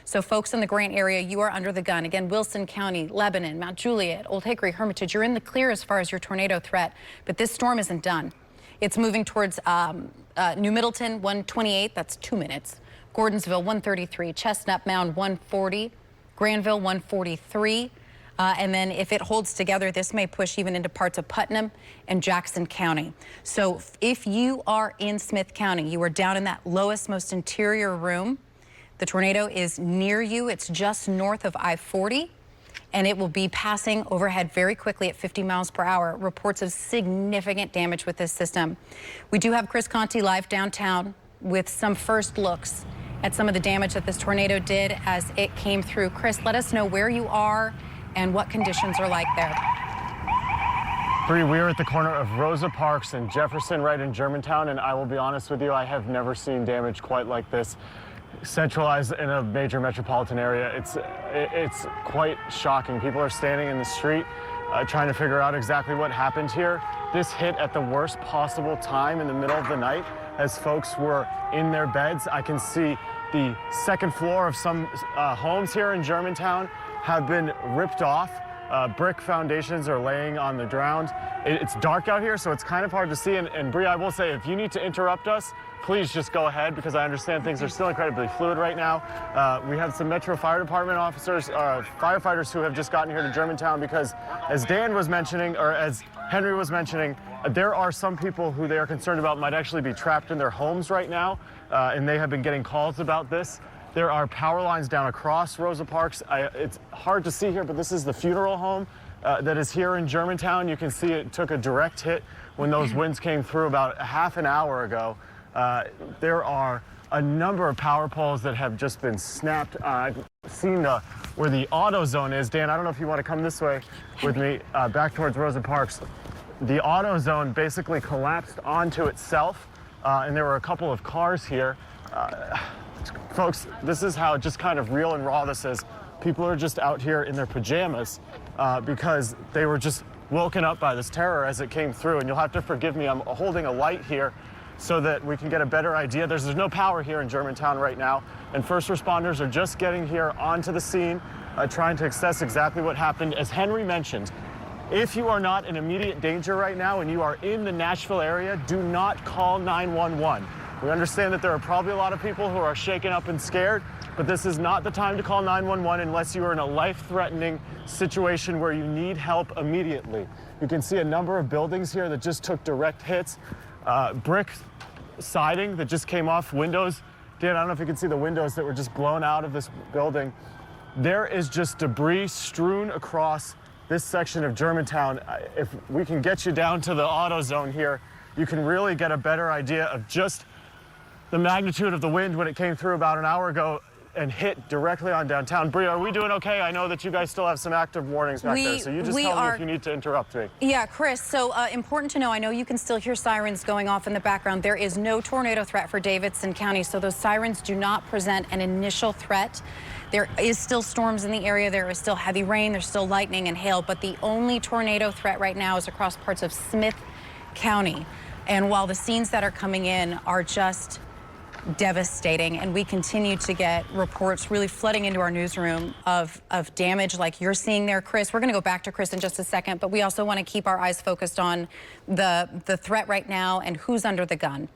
So folks in the Grant area, you are under the gun. Again, Wilson County, Lebanon, Mount Juliet, Old Hickory, Hermitage, you're in the clear as far as your tornado threat. But this storm isn't done. It's moving towards New Middleton, 128, that's 2 minutes. Gordonsville, 133, Chestnut Mound, 140, Granville, 143. And then if it holds together, this may push even into parts of Putnam and Jackson County. So if you are in Smith County, you are down in that lowest, most interior room. The tornado is near you. It's just north of I-40. and it will be passing overhead very quickly at 50 miles per hour. Reports of significant damage with this system. We do have Chris Conti live downtown with some first looks at some of the damage that this tornado did as it came through. Chris, let us know where you are and what conditions are like there. Bree, we are at the corner of Rosa Parks and Jefferson, right in Germantown, and I will be honest with you, I have never seen damage quite like this centralized in a major metropolitan area. It's quite shocking. People are standing in the street trying to figure out exactly what happened here. This hit at the worst possible time in the middle of the night as folks were in their beds. I can see the second floor of some homes here in Germantown have been ripped off. Brick foundations are laying on the ground. It's dark out here, so it's kind of hard to see. And Bree, I will say, if you need to interrupt us, please just go ahead, because I understand things are still incredibly fluid right now. We have some Metro Fire Department officers, firefighters who have just gotten here to Germantown because, as Dan was mentioning, or as Henry was mentioning, there are some people who they are concerned about might actually be trapped in their homes right now, and they have been getting calls about this. There are power lines down across Rosa Parks. It's hard to see here, but this is the funeral home that is here in Germantown. You can see it took a direct hit when those winds came through about half an hour ago. There are a number of power poles that have just been snapped. I've seen where the auto zone is. Dan, I don't know if you want to come this way with me, back towards Rosa Parks. The auto zone basically collapsed onto itself, and there were a couple of cars here. Folks, this is how just kind of real and raw this is. People are just out here in their pajamas because they were just woken up by this terror as it came through. And you'll have to forgive me, I'm holding a light here so that we can get a better idea. There's no power here in Germantown right now, and first responders are just getting here onto the scene, trying to assess exactly what happened. As Henry mentioned, if you are not in immediate danger right now and you are in the Nashville area, do not call 911. We understand that there are probably a lot of people who are shaken up and scared, but this is not the time to call 911 unless you are in a life-threatening situation where you need help immediately. You can see a number of buildings here that just took direct hits. Brick siding that just came off windows. Dan, I don't know if you can see the windows that were just blown out of this building. There is just debris strewn across this section of Germantown. If we can get you down to the auto zone here, you can really get a better idea of just the magnitude of the wind when it came through about an hour ago and hit directly on downtown. Bree, are we doing okay? I know that you guys still have some active warnings back there, so you just tell me if you need to interrupt me. Yeah, Chris, so important to know, I know you can still hear sirens going off in the background. There is no tornado threat for Davidson County, so those sirens do not present an initial threat. There is still storms in the area. There is still heavy rain. There's still lightning and hail, but the only tornado threat right now is across parts of Smith County. And while the scenes that are coming in are just devastating, and we continue to get reports really flooding into our newsroom of damage like you're seeing there, Chris. We're going to go back to Chris in just a second, but we also want to keep our eyes focused on the threat right now and who's under the gun.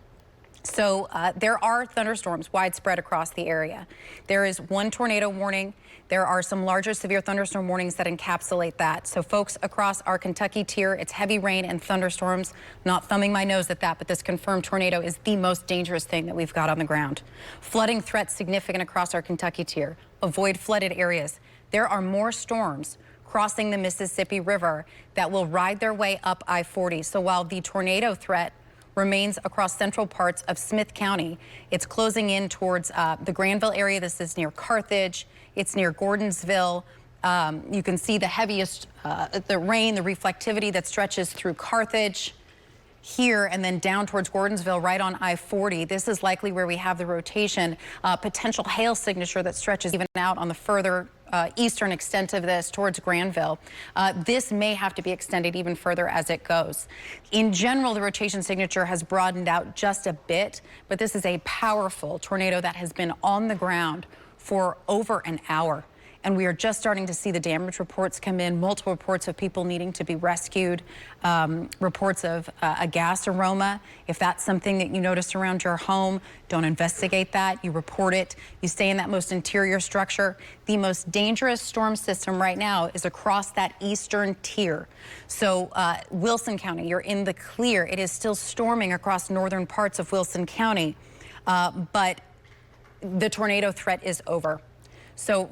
So there are thunderstorms widespread across the area. There is one tornado warning. There are some larger severe thunderstorm warnings that encapsulate that. So folks across our Kentucky tier, it's heavy rain and thunderstorms. Not thumbing my nose at that, but this confirmed tornado is the most dangerous thing that we've got on the ground. Flooding threats significant across our Kentucky tier. Avoid flooded areas. There are more storms crossing the Mississippi River that will ride their way up I-40. So while the tornado threat remains across central parts of Smith County, it's closing in towards the Granville area. This is near Carthage. It's near Gordonsville. You can see the heaviest, the rain, the reflectivity that stretches through Carthage here and then down towards Gordonsville right on I-40. This is likely where we have the rotation, potential hail signature that stretches even out on the further eastern extent of this towards Granville. This may have to be extended even further as it goes. In general, the rotation signature has broadened out just a bit, but this is a powerful tornado that has been on the ground for over an hour. And we are just starting to see the damage reports come in, multiple reports of people needing to be rescued, reports of a gas aroma. If that's something that you notice around your home, don't investigate that. You report it. You stay in that most interior structure. The most dangerous storm system right now is across that eastern tier. So Wilson County, you're in the clear. It is still storming across northern parts of Wilson County, but the tornado threat is over. So